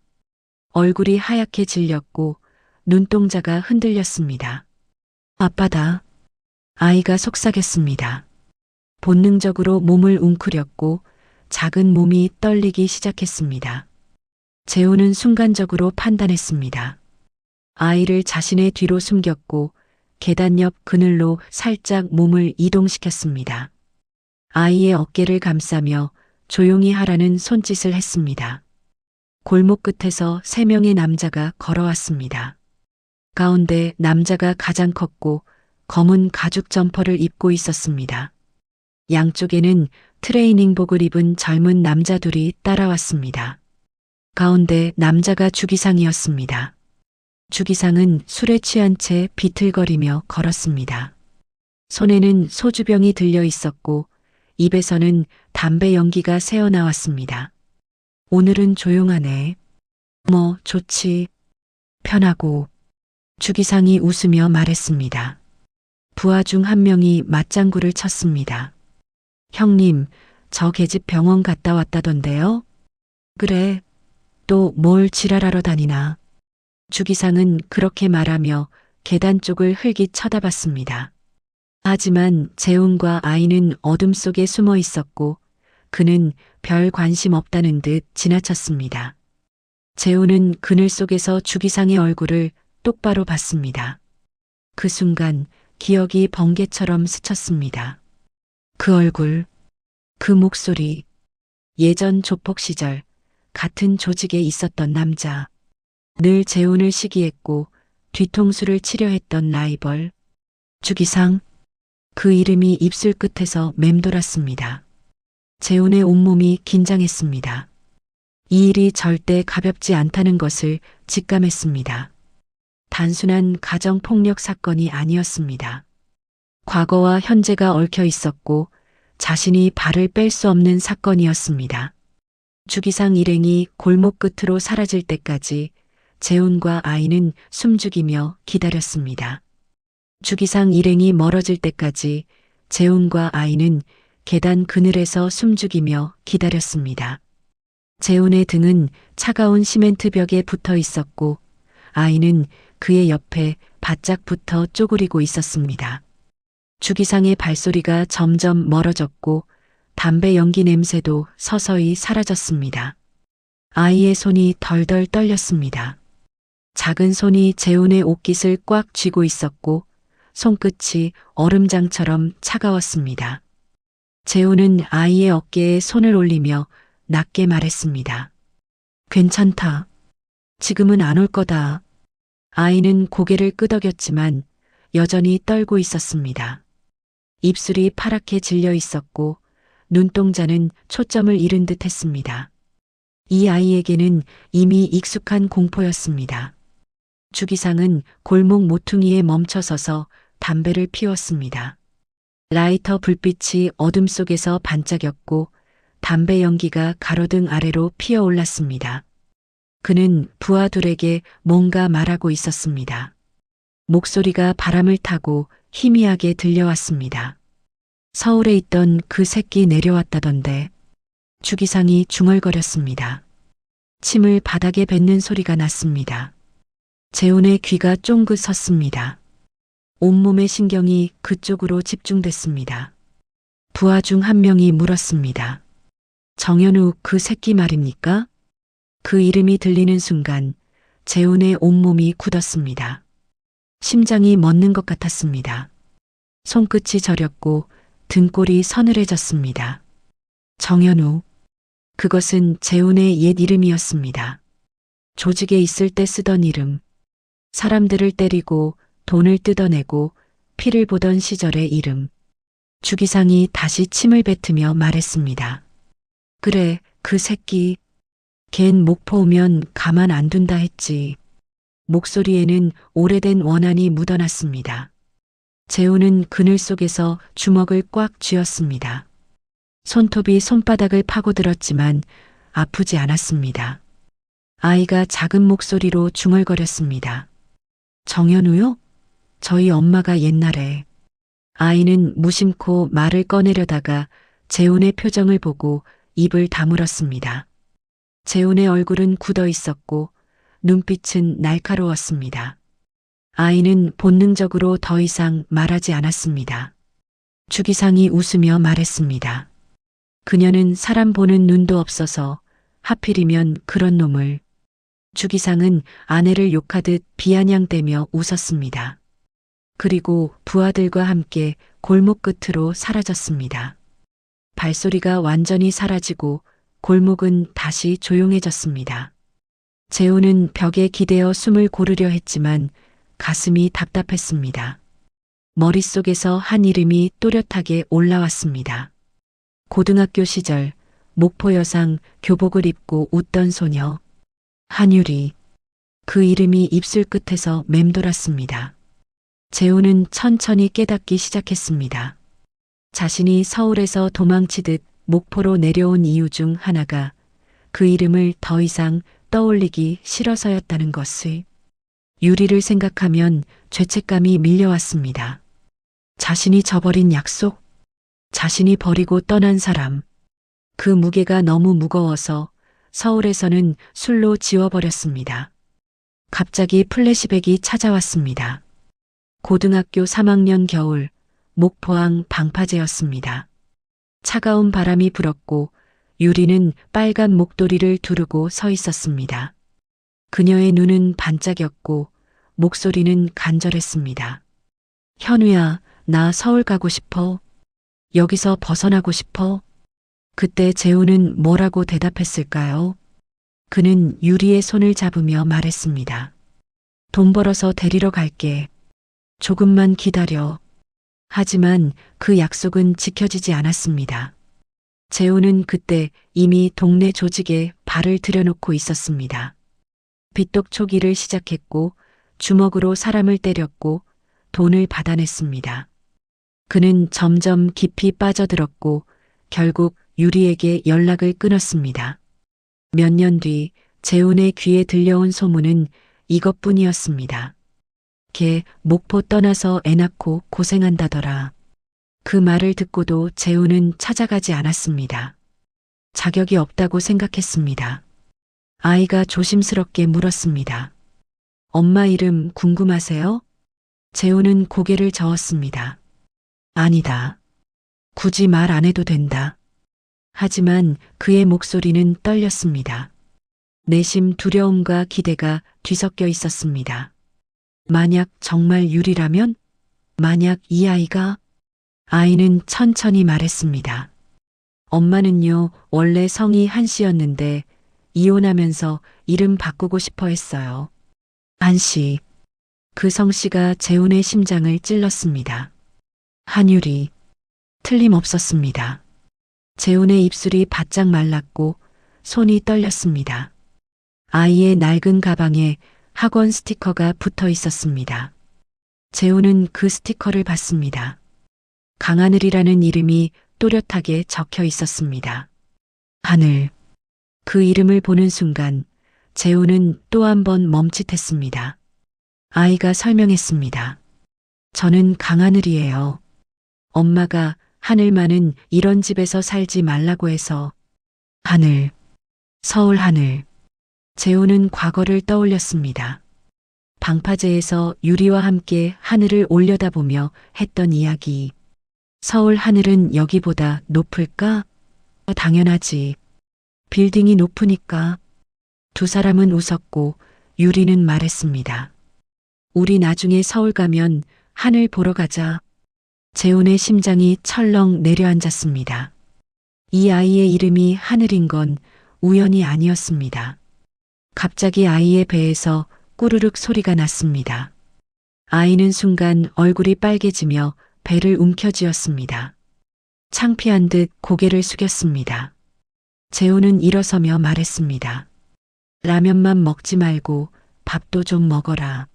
얼굴이 하얗게 질렸고 눈동자가 흔들렸습니다. 아빠다. 아이가 속삭였습니다. 본능적으로 몸을 웅크렸고 작은 몸이 떨리기 시작했습니다. 재훈은 순간적으로 판단했습니다. 아이를 자신의 뒤로 숨겼고 계단 옆 그늘로 살짝 몸을 이동시켰습니다. 아이의 어깨를 감싸며 조용히 하라는 손짓을 했습니다. 골목 끝에서 3명의 남자가 걸어왔습니다. 가운데 남자가 가장 컸고 검은 가죽 점퍼를 입고 있었습니다. 양쪽에는 트레이닝복을 입은 젊은 남자 둘이 따라왔습니다. 가운데 남자가 주기상이었습니다. 주기상은 술에 취한 채 비틀거리며 걸었습니다. 손에는 소주병이 들려 있었고 입에서는 담배 연기가 새어나왔습니다. 오늘은 조용하네. 뭐 좋지. 편하고. 주기상이 웃으며 말했습니다. 부하 중 한 명이 맞장구를 쳤습니다. 형님, 저 계집 병원 갔다 왔다던데요? 그래. 또 뭘 지랄하러 다니나. 주기상은 그렇게 말하며 계단 쪽을 흘깃 쳐다봤습니다. 하지만 재훈과 아이는 어둠 속에 숨어 있었고 그는 별 관심 없다는 듯 지나쳤습니다. 재훈은 그늘 속에서 주기상의 얼굴을 똑바로 봤습니다. 그 순간 기억이 번개처럼 스쳤습니다. 그 얼굴, 그 목소리, 예전 조폭 시절 같은 조직에 있었던 남자, 늘 재훈을 시기했고 뒤통수를 치려 했던 라이벌, 주기상. 그 이름이 입술 끝에서 맴돌았습니다. 재훈의 온몸이 긴장했습니다. 이 일이 절대 가볍지 않다는 것을 직감했습니다. 단순한 가정폭력 사건이 아니었습니다. 과거와 현재가 얽혀 있었고 자신이 발을 뺄 수 없는 사건이었습니다. 주기상 일행이 골목 끝으로 사라질 때까지 재훈과 아이는 숨죽이며 기다렸습니다. 주기상 일행이 멀어질 때까지 재훈과 아이는 계단 그늘에서 숨죽이며 기다렸습니다. 재훈의 등은 차가운 시멘트 벽에 붙어 있었고 아이는 그의 옆에 바짝 붙어 쪼그리고 있었습니다. 주기상의 발소리가 점점 멀어졌고 담배 연기 냄새도 서서히 사라졌습니다. 아이의 손이 덜덜 떨렸습니다. 작은 손이 재훈의 옷깃을 꽉 쥐고 있었고 손끝이 얼음장처럼 차가웠습니다. 재훈은 아이의 어깨에 손을 올리며 낮게 말했습니다. 괜찮다. 지금은 안 올 거다. 아이는 고개를 끄덕였지만 여전히 떨고 있었습니다. 입술이 파랗게 질려 있었고 눈동자는 초점을 잃은 듯 했습니다. 이 아이에게는 이미 익숙한 공포였습니다. 주기상은 골목 모퉁이에 멈춰서서 담배를 피웠습니다. 라이터 불빛이 어둠 속에서 반짝였고 담배 연기가 가로등 아래로 피어올랐습니다. 그는 부하 둘에게 뭔가 말하고 있었습니다. 목소리가 바람을 타고 희미하게 들려왔습니다. 서울에 있던 그 새끼 내려왔다던데. 주기상이 중얼거렸습니다. 침을 바닥에 뱉는 소리가 났습니다. 재훈의 귀가 쫑긋 섰습니다. 온몸의 신경이 그쪽으로 집중됐습니다. 부하 중 한 명이 물었습니다. 정현우 그 새끼 말입니까? 그 이름이 들리는 순간 재훈의 온몸이 굳었습니다. 심장이 멎는 것 같았습니다. 손끝이 저렸고 등골이 서늘해졌습니다. 정현우. 그것은 재훈의 옛 이름이었습니다. 조직에 있을 때 쓰던 이름. 사람들을 때리고 돈을 뜯어내고 피를 보던 시절의 이름. 주기상이 다시 침을 뱉으며 말했습니다. 그래, 그 새끼. 걘 목포 오면 가만 안 둔다 했지. 목소리에는 오래된 원한이 묻어났습니다. 재훈은 그늘 속에서 주먹을 꽉 쥐었습니다. 손톱이 손바닥을 파고들었지만 아프지 않았습니다. 아이가 작은 목소리로 중얼거렸습니다. 정현우요? 저희 엄마가 옛날에. 아이는 무심코 말을 꺼내려다가 재훈의 표정을 보고 입을 다물었습니다. 재훈의 얼굴은 굳어 있었고 눈빛은 날카로웠습니다. 아이는 본능적으로 더 이상 말하지 않았습니다. 주기상이 웃으며 말했습니다. 그녀는 사람 보는 눈도 없어서 하필이면 그런 놈을. 주기상은 아내를 욕하듯 비아냥대며 웃었습니다. 그리고 부하들과 함께 골목 끝으로 사라졌습니다. 발소리가 완전히 사라지고 골목은 다시 조용해졌습니다. 재훈은 벽에 기대어 숨을 고르려 했지만 가슴이 답답했습니다. 머릿속에서 한 이름이 또렷하게 올라왔습니다. 고등학교 시절 목포 여상 교복을 입고 웃던 소녀. 한유리. 그 이름이 입술 끝에서 맴돌았습니다. 재훈은 천천히 깨닫기 시작했습니다. 자신이 서울에서 도망치듯 목포로 내려온 이유 중 하나가 그 이름을 더 이상 떠올리기 싫어서였다는 것을. 유리를 생각하면 죄책감이 밀려왔습니다. 자신이 저버린 약속, 자신이 버리고 떠난 사람, 그 무게가 너무 무거워서 서울에서는 술로 지워버렸습니다. 갑자기 플래시백이 찾아왔습니다. 고등학교 3학년 겨울, 목포항 방파제였습니다. 차가운 바람이 불었고 유리는 빨간 목도리를 두르고 서 있었습니다. 그녀의 눈은 반짝였고 목소리는 간절했습니다. 현우야, 나 서울 가고 싶어. 여기서 벗어나고 싶어. 그때 재훈은 뭐라고 대답했을까요? 그는 유리의 손을 잡으며 말했습니다. 돈 벌어서 데리러 갈게. 조금만 기다려. 하지만 그 약속은 지켜지지 않았습니다. 재훈은 그때 이미 동네 조직에 발을 들여놓고 있었습니다. 빚독초기를 시작했고 주먹으로 사람을 때렸고 돈을 받아냈습니다. 그는 점점 깊이 빠져들었고 결국 유리에게 연락을 끊었습니다. 몇 년 뒤 재훈의 귀에 들려온 소문은 이것뿐이었습니다. 걔 목포 떠나서 애 낳고 고생한다더라. 그 말을 듣고도 재훈은 찾아가지 않았습니다. 자격이 없다고 생각했습니다. 아이가 조심스럽게 물었습니다. 엄마 이름 궁금하세요? 재훈은 고개를 저었습니다. 아니다. 굳이 말 안 해도 된다. 하지만 그의 목소리는 떨렸습니다. 내심 두려움과 기대가 뒤섞여 있었습니다. 만약 정말 유리라면? 만약 이 아이가? 아이는 천천히 말했습니다. 엄마는요, 원래 성이 한씨였는데 이혼하면서 이름 바꾸고 싶어 했어요. 한씨. 그 성씨가 재훈의 심장을 찔렀습니다. 한유리. 틀림없었습니다. 재훈의 입술이 바짝 말랐고 손이 떨렸습니다. 아이의 낡은 가방에 학원 스티커가 붙어 있었습니다. 재훈은 그 스티커를 봤습니다. 강하늘이라는 이름이 또렷하게 적혀 있었습니다. 하늘. 그 이름을 보는 순간 재훈은 또 한 번 멈칫했습니다. 아이가 설명했습니다. 저는 강하늘이에요. 엄마가 하늘만은 이런 집에서 살지 말라고 해서. 하늘. 서울 하늘. 재훈은 과거를 떠올렸습니다. 방파제에서 유리와 함께 하늘을 올려다보며 했던 이야기. 서울 하늘은 여기보다 높을까? 당연하지. 빌딩이 높으니까. 두 사람은 웃었고 유리는 말했습니다. 우리 나중에 서울 가면 하늘 보러 가자. 재훈의 심장이 철렁 내려앉았습니다. 이 아이의 이름이 하늘인 건 우연이 아니었습니다. 갑자기 아이의 배에서 꾸르륵 소리가 났습니다. 아이는 순간 얼굴이 빨개지며 배를 움켜쥐었습니다. 창피한 듯 고개를 숙였습니다. 재훈은 일어서며 말했습니다. 라면만 먹지 말고 밥도 좀 먹어라.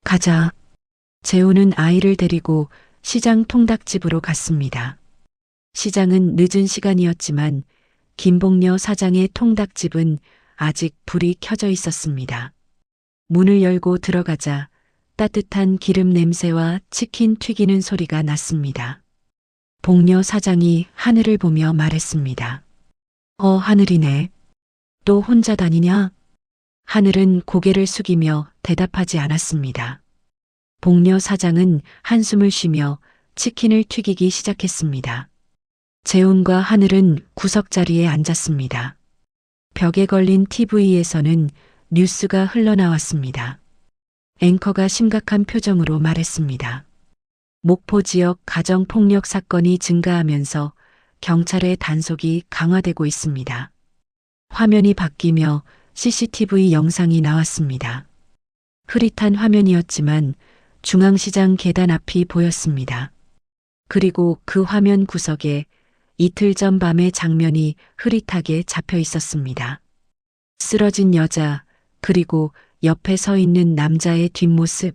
가자. 재훈은 아이를 데리고 시장 통닭집으로 갔습니다. 시장은 늦은 시간이었지만 김복녀 사장의 통닭집은 아직 불이 켜져 있었습니다. 문을 열고 들어가자 따뜻한 기름 냄새와 치킨 튀기는 소리가 났습니다. 복녀 사장이 하늘을 보며 말했습니다. 하늘이네. 또 혼자 다니냐? 하늘은 고개를 숙이며 대답하지 않았습니다. 복녀 사장은 한숨을 쉬며 치킨을 튀기기 시작했습니다. 재훈과 하늘은 구석자리에 앉았습니다. 벽에 걸린 TV에서는 뉴스가 흘러나왔습니다. 앵커가 심각한 표정으로 말했습니다. 목포 지역 가정폭력 사건이 증가하면서 경찰의 단속이 강화되고 있습니다. 화면이 바뀌며 CCTV 영상이 나왔습니다. 흐릿한 화면이었지만 중앙시장 계단 앞이 보였습니다. 그리고 그 화면 구석에 이틀 전 밤의 장면이 흐릿하게 잡혀 있었습니다. 쓰러진 여자, 그리고 옆에 서 있는 남자의 뒷모습.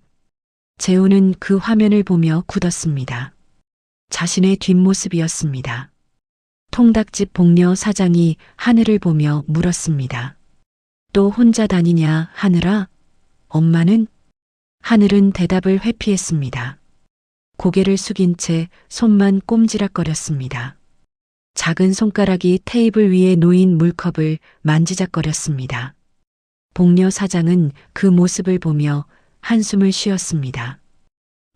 재훈은 그 화면을 보며 굳었습니다. 자신의 뒷모습이었습니다. 통닭집 복녀 사장이 하늘을 보며 물었습니다. 또 혼자 다니냐, 하늘아? 엄마는? 하늘은 대답을 회피했습니다. 고개를 숙인 채 손만 꼼지락거렸습니다. 작은 손가락이 테이블 위에 놓인 물컵을 만지작거렸습니다. 복녀 사장은 그 모습을 보며 한숨을 쉬었습니다.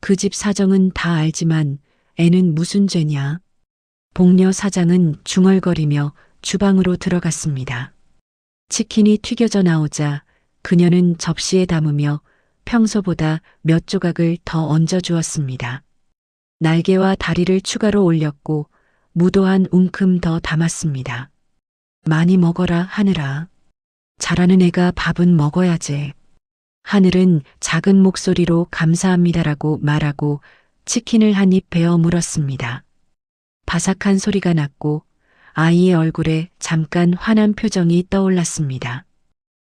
그 집 사정은 다 알지만 애는 무슨 죄냐? 복녀 사장은 중얼거리며 주방으로 들어갔습니다. 치킨이 튀겨져 나오자 그녀는 접시에 담으며 평소보다 몇 조각을 더 얹어 주었습니다. 날개와 다리를 추가로 올렸고 무도 한 움큼 더 담았습니다. 많이 먹어라, 하늘아. 잘하는 애가 밥은 먹어야지. 하늘은 작은 목소리로 감사합니다라고 말하고 치킨을 한 입 베어 물었습니다. 바삭한 소리가 났고 아이의 얼굴에 잠깐 환한 표정이 떠올랐습니다.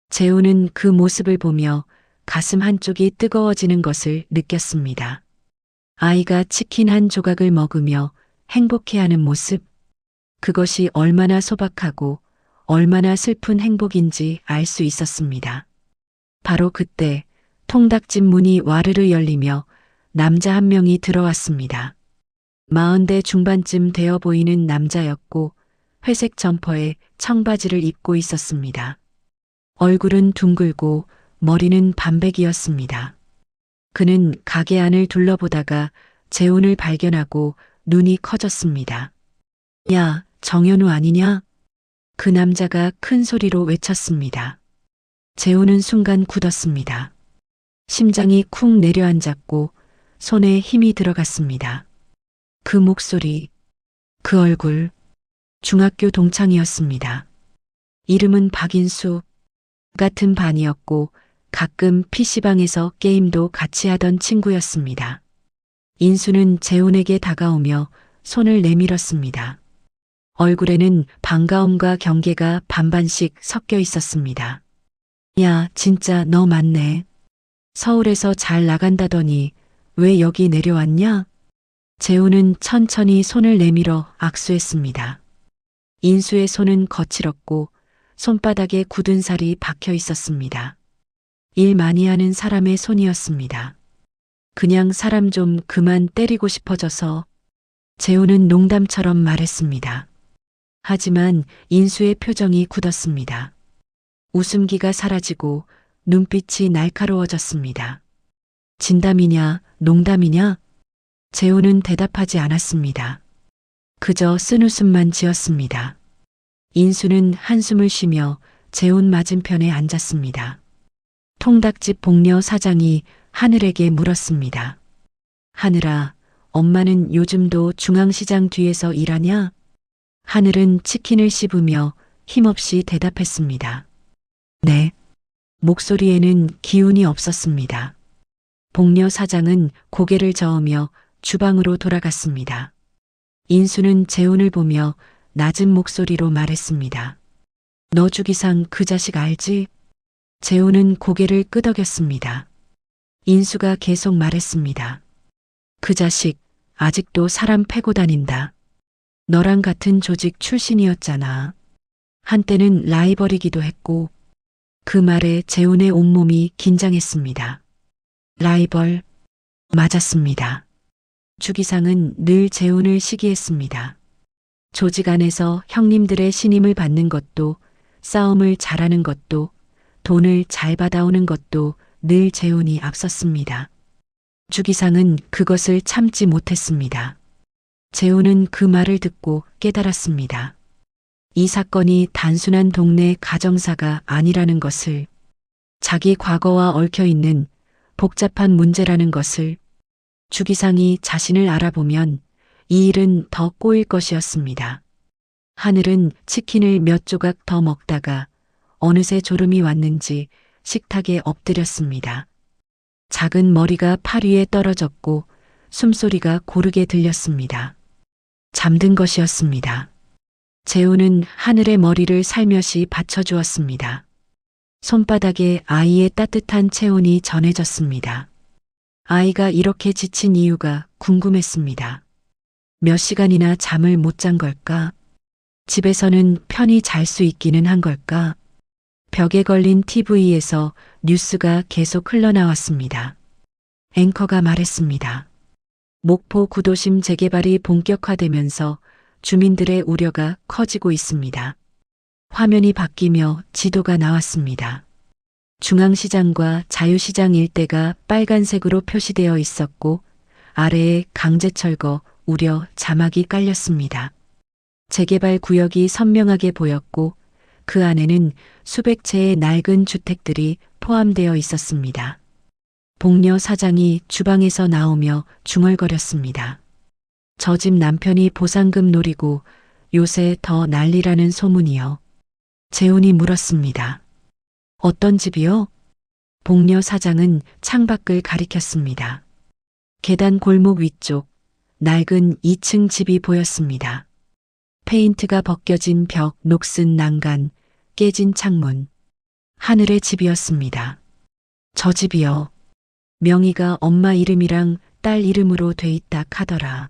재훈은 그 모습을 보며 가슴 한쪽이 뜨거워지는 것을 느꼈습니다. 아이가 치킨 한 조각을 먹으며 행복해하는 모습, 그것이 얼마나 소박하고 얼마나 슬픈 행복인지 알 수 있었습니다. 바로 그때 통닭집 문이 와르르 열리며 남자 한 명이 들어왔습니다. 40대 중반쯤 되어 보이는 남자였고 회색 점퍼에 청바지를 입고 있었습니다. 얼굴은 둥글고 머리는 반백이었습니다. 그는 가게 안을 둘러보다가 재훈을 발견하고 눈이 커졌습니다. 야, 정현우 아니냐? 그 남자가 큰 소리로 외쳤습니다. 재우는 순간 굳었습니다. 심장이 쿵 내려앉았고 손에 힘이 들어갔습니다. 그 목소리, 그 얼굴, 중학교 동창이었습니다. 이름은 박인수. 같은 반이었고 가끔 PC방에서 게임도 같이 하던 친구였습니다. 인수는 재훈에게 다가오며 손을 내밀었습니다. 얼굴에는 반가움과 경계가 반반씩 섞여 있었습니다. 야, 진짜 너 맞네. 서울에서 잘 나간다더니 왜 여기 내려왔냐? 재훈은 천천히 손을 내밀어 악수했습니다. 인수의 손은 거칠었고 손바닥에 굳은 살이 박혀 있었습니다. 일 많이 하는 사람의 손이었습니다. 그냥 사람 좀 그만 때리고 싶어져서. 재훈은 농담처럼 말했습니다. 하지만 인수의 표정이 굳었습니다. 웃음기가 사라지고 눈빛이 날카로워졌습니다. 진담이냐, 농담이냐? 재훈은 대답하지 않았습니다. 그저 쓴웃음만 지었습니다. 인수는 한숨을 쉬며 재훈 맞은편에 앉았습니다. 통닭집 복녀 사장이 하늘에게 물었습니다. 하늘아, 엄마는 요즘도 중앙시장 뒤에서 일하냐? 하늘은 치킨을 씹으며 힘없이 대답했습니다. 네. 목소리에는 기운이 없었습니다. 복녀 사장은 고개를 저으며 주방으로 돌아갔습니다. 인수는 재훈을 보며 낮은 목소리로 말했습니다. 너 주기상 그 자식 알지? 재훈은 고개를 끄덕였습니다. 인수가 계속 말했습니다. 그 자식 아직도 사람 패고 다닌다. 너랑 같은 조직 출신이었잖아. 한때는 라이벌이기도 했고. 그 말에 재훈의 온몸이 긴장했습니다. 라이벌? 맞았습니다. 주기상은 늘 재훈을 시기했습니다. 조직 안에서 형님들의 신임을 받는 것도, 싸움을 잘하는 것도, 돈을 잘 받아오는 것도 늘 재훈이 앞섰습니다. 주기상은 그것을 참지 못했습니다. 재훈은 그 말을 듣고 깨달았습니다. 이 사건이 단순한 동네 가정사가 아니라는 것을, 자기 과거와 얽혀 있는 복잡한 문제라는 것을. 주기상이 자신을 알아보면 이 일은 더 꼬일 것이었습니다. 하늘은 치킨을 몇 조각 더 먹다가 어느새 졸음이 왔는지 식탁에 엎드렸습니다. 작은 머리가 팔 위에 떨어졌고 숨소리가 고르게 들렸습니다. 잠든 것이었습니다. 재훈은 하늘의 머리를 살며시 받쳐주었습니다. 손바닥에 아이의 따뜻한 체온이 전해졌습니다. 아이가 이렇게 지친 이유가 궁금했습니다. 몇 시간이나 잠을 못 잔 걸까? 집에서는 편히 잘 수 있기는 한 걸까? 벽에 걸린 TV에서 뉴스가 계속 흘러나왔습니다. 앵커가 말했습니다. 목포 구도심 재개발이 본격화되면서 주민들의 우려가 커지고 있습니다. 화면이 바뀌며 지도가 나왔습니다. 중앙시장과 자유시장 일대가 빨간색으로 표시되어 있었고 아래에 강제철거 우려 자막이 깔렸습니다. 재개발 구역이 선명하게 보였고 그 안에는 수백 채의 낡은 주택들이 포함되어 있었습니다. 복녀 사장이 주방에서 나오며 중얼거렸습니다. 저 집 남편이 보상금 노리고 요새 더 난리라는 소문이요. 재훈이 물었습니다. 어떤 집이요? 복녀 사장은 창밖을 가리켰습니다. 계단 골목 위쪽 낡은 2층 집이 보였습니다. 페인트가 벗겨진 벽, 녹슨 난간, 깨진 창문. 하늘의 집이었습니다. 저 집이요. 명의가 엄마 이름이랑 딸 이름으로 돼 있다 카더라.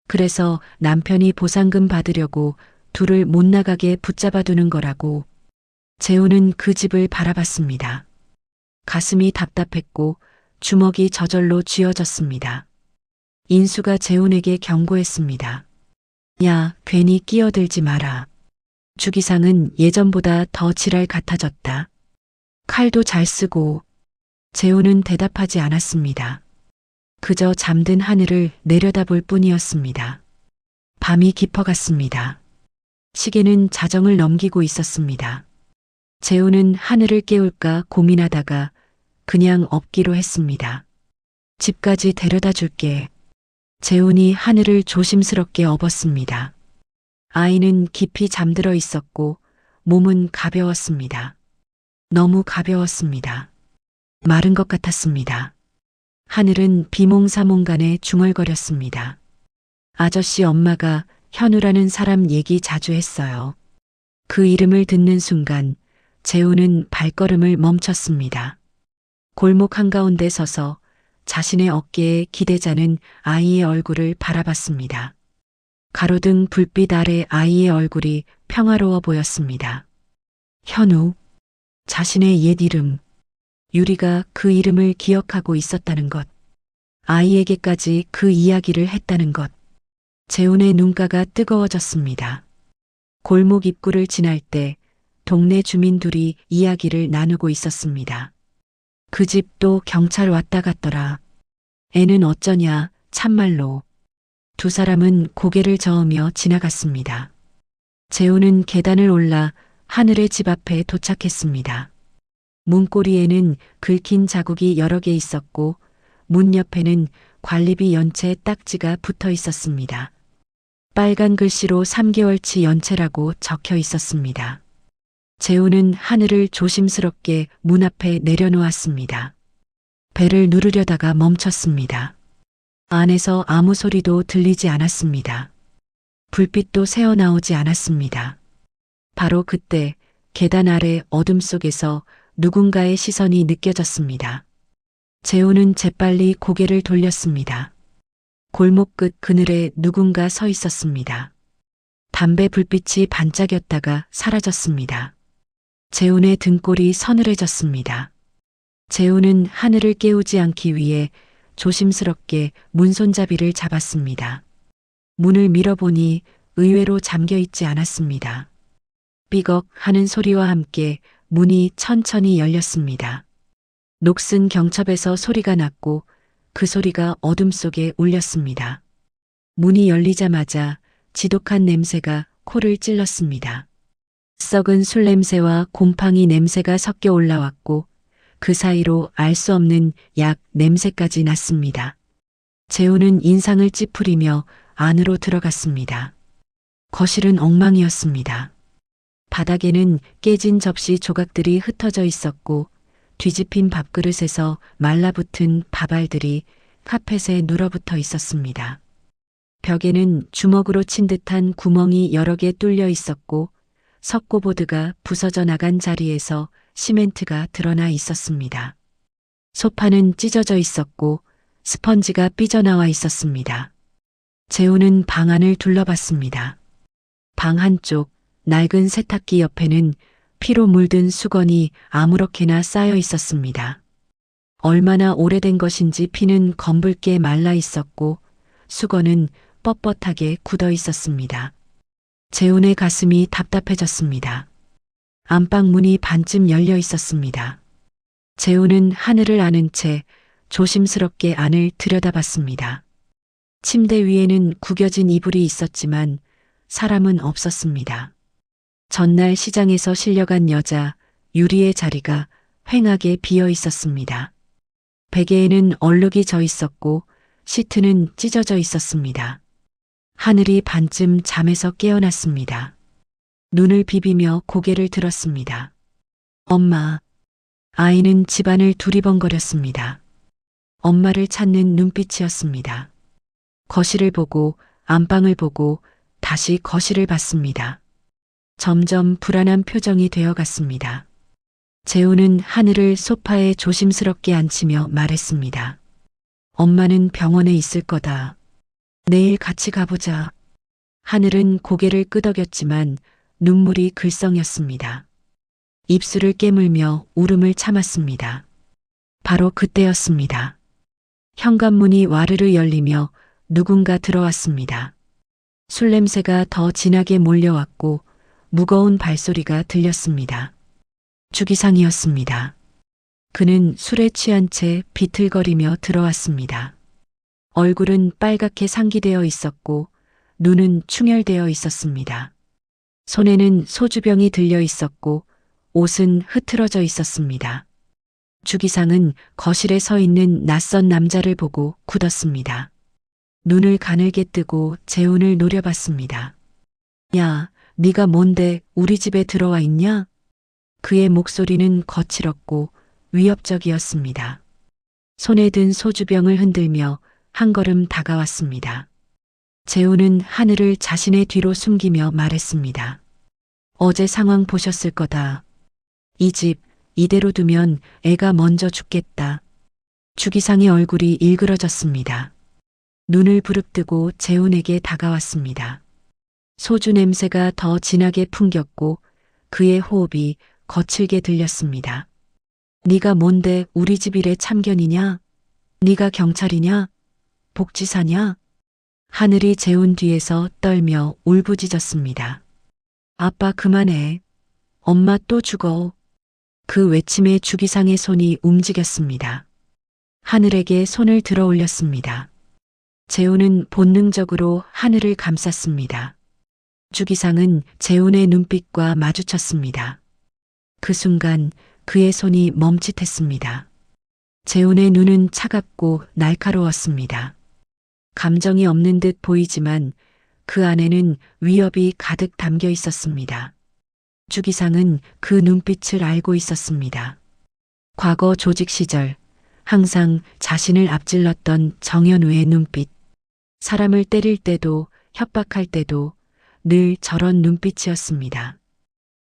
그래서 남편이 보상금 받으려고 둘을 못 나가게 붙잡아 두는 거라고. 재훈은 그 집을 바라봤습니다. 가슴이 답답했고 주먹이 저절로 쥐어졌습니다. 인수가 재훈에게 경고했습니다. 야, 괜히 끼어들지 마라. 주기상은 예전보다 더 지랄 같아졌다. 칼도 잘 쓰고. 재훈은 대답하지 않았습니다. 그저 잠든 하늘을 내려다볼 뿐이었습니다. 밤이 깊어갔습니다. 시계는 자정을 넘기고 있었습니다. 재우는 하늘을 깨울까 고민하다가 그냥 업기로 했습니다. 집까지 데려다 줄게. 재훈이 하늘을 조심스럽게 업었습니다. 아이는 깊이 잠들어 있었고 몸은 가벼웠습니다. 너무 가벼웠습니다. 마른 것 같았습니다. 하늘은 비몽사몽간에 중얼거렸습니다. 아저씨 엄마가 현우라는 사람 얘기 자주 했어요. 그 이름을 듣는 순간 재우는 발걸음을 멈췄습니다. 골목 한가운데 서서 자신의 어깨에 기대자는 아이의 얼굴을 바라봤습니다. 가로등 불빛 아래 아이의 얼굴이 평화로워 보였습니다. 현우, 자신의 옛 이름, 유리가 그 이름을 기억하고 있었다는 것, 아이에게까지 그 이야기를 했다는 것, 재훈의 눈가가 뜨거워졌습니다. 골목 입구를 지날 때 동네 주민 둘이 이야기를 나누고 있었습니다. 그 집도 경찰 왔다 갔더라. 애는 어쩌냐, 참말로. 두 사람은 고개를 저으며 지나갔습니다. 재훈은 계단을 올라 하늘의 집 앞에 도착했습니다. 문고리에는 긁힌 자국이 여러 개 있었고 문 옆에는 관리비 연체 딱지가 붙어 있었습니다. 빨간 글씨로 3개월치 연체라고 적혀 있었습니다. 재훈은 하늘을 조심스럽게 문 앞에 내려놓았습니다. 벨을 누르려다가 멈췄습니다. 안에서 아무 소리도 들리지 않았습니다. 불빛도 새어나오지 않았습니다. 바로 그때 계단 아래 어둠 속에서 누군가의 시선이 느껴졌습니다. 재훈은 재빨리 고개를 돌렸습니다. 골목 끝 그늘에 누군가 서 있었습니다. 담배 불빛이 반짝였다가 사라졌습니다. 재훈의 등골이 서늘해졌습니다. 재훈은 하늘을 깨우지 않기 위해 조심스럽게 문 손잡이를 잡았습니다. 문을 밀어보니 의외로 잠겨 있지 않았습니다. 삐걱 하는 소리와 함께 문이 천천히 열렸습니다. 녹슨 경첩에서 소리가 났고 그 소리가 어둠 속에 울렸습니다. 문이 열리자마자 지독한 냄새가 코를 찔렀습니다. 썩은 술 냄새와 곰팡이 냄새가 섞여 올라왔고 그 사이로 알 수 없는 약 냄새까지 났습니다. 재훈은 인상을 찌푸리며 안으로 들어갔습니다. 거실은 엉망이었습니다. 바닥에는 깨진 접시 조각들이 흩어져 있었고 뒤집힌 밥그릇에서 말라붙은 밥알들이 카펫에 눌어붙어 있었습니다. 벽에는 주먹으로 친 듯한 구멍이 여러 개 뚫려 있었고 석고보드가 부서져 나간 자리에서 시멘트가 드러나 있었습니다. 소파는 찢어져 있었고 스펀지가 삐져나와 있었습니다. 재훈은 방 안을 둘러봤습니다. 방 한쪽 낡은 세탁기 옆에는 피로 물든 수건이 아무렇게나 쌓여 있었습니다. 얼마나 오래된 것인지 피는 검붉게 말라 있었고 수건은 뻣뻣하게 굳어 있었습니다. 재훈의 가슴이 답답해졌습니다. 안방 문이 반쯤 열려 있었습니다. 재훈은 하늘을 아는 채 조심스럽게 안을 들여다봤습니다. 침대 위에는 구겨진 이불이 있었지만 사람은 없었습니다. 전날 시장에서 실려간 여자 유리의 자리가 휑하게 비어 있었습니다. 베개에는 얼룩이 져 있었고 시트는 찢어져 있었습니다. 하늘이 반쯤 잠에서 깨어났습니다. 눈을 비비며 고개를 들었습니다. 엄마. 아이는 집안을 두리번거렸습니다. 엄마를 찾는 눈빛이었습니다. 거실을 보고 안방을 보고 다시 거실을 봤습니다. 점점 불안한 표정이 되어갔습니다. 재훈은 하늘을 소파에 조심스럽게 앉히며 말했습니다. 엄마는 병원에 있을 거다. 내일 같이 가보자. 하늘은 고개를 끄덕였지만 눈물이 글썽였습니다. 입술을 깨물며 울음을 참았습니다. 바로 그때였습니다. 현관문이 와르르 열리며 누군가 들어왔습니다. 술 냄새가 더 진하게 몰려왔고 무거운 발소리가 들렸습니다. 주기상이었습니다. 그는 술에 취한 채 비틀거리며 들어왔습니다. 얼굴은 빨갛게 상기되어 있었고 눈은 충혈되어 있었습니다. 손에는 소주병이 들려 있었고 옷은 흐트러져 있었습니다. 주기상은 거실에 서 있는 낯선 남자를 보고 굳었습니다. 눈을 가늘게 뜨고 재훈을 노려봤습니다. 야, 네가 뭔데 우리 집에 들어와 있냐? 그의 목소리는 거칠었고 위협적이었습니다. 손에 든 소주병을 흔들며 한 걸음 다가왔습니다. 재훈은 하늘을 자신의 뒤로 숨기며 말했습니다. 어제 상황 보셨을 거다. 이 집 이대로 두면 애가 먼저 죽겠다. 주기상의 얼굴이 일그러졌습니다. 눈을 부릅뜨고 재훈에게 다가왔습니다. 소주 냄새가 더 진하게 풍겼고 그의 호흡이 거칠게 들렸습니다. 네가 뭔데 우리 집 일에 참견이냐? 네가 경찰이냐? 복지사냐? 하늘이 재훈 뒤에서 떨며 울부짖었습니다. 아빠 그만해. 엄마 또 죽어. 그 외침에 주기상의 손이 움직였습니다. 하늘에게 손을 들어 올렸습니다. 재훈은 본능적으로 하늘을 감쌌습니다. 주기상은 재훈의 눈빛과 마주쳤습니다. 그 순간 그의 손이 멈칫했습니다. 재훈의 눈은 차갑고 날카로웠습니다. 감정이 없는 듯 보이지만 그 안에는 위협이 가득 담겨 있었습니다. 주기상은 그 눈빛을 알고 있었습니다. 과거 조직 시절 항상 자신을 앞질렀던 정현우의 눈빛. 사람을 때릴 때도 협박할 때도 늘 저런 눈빛이었습니다.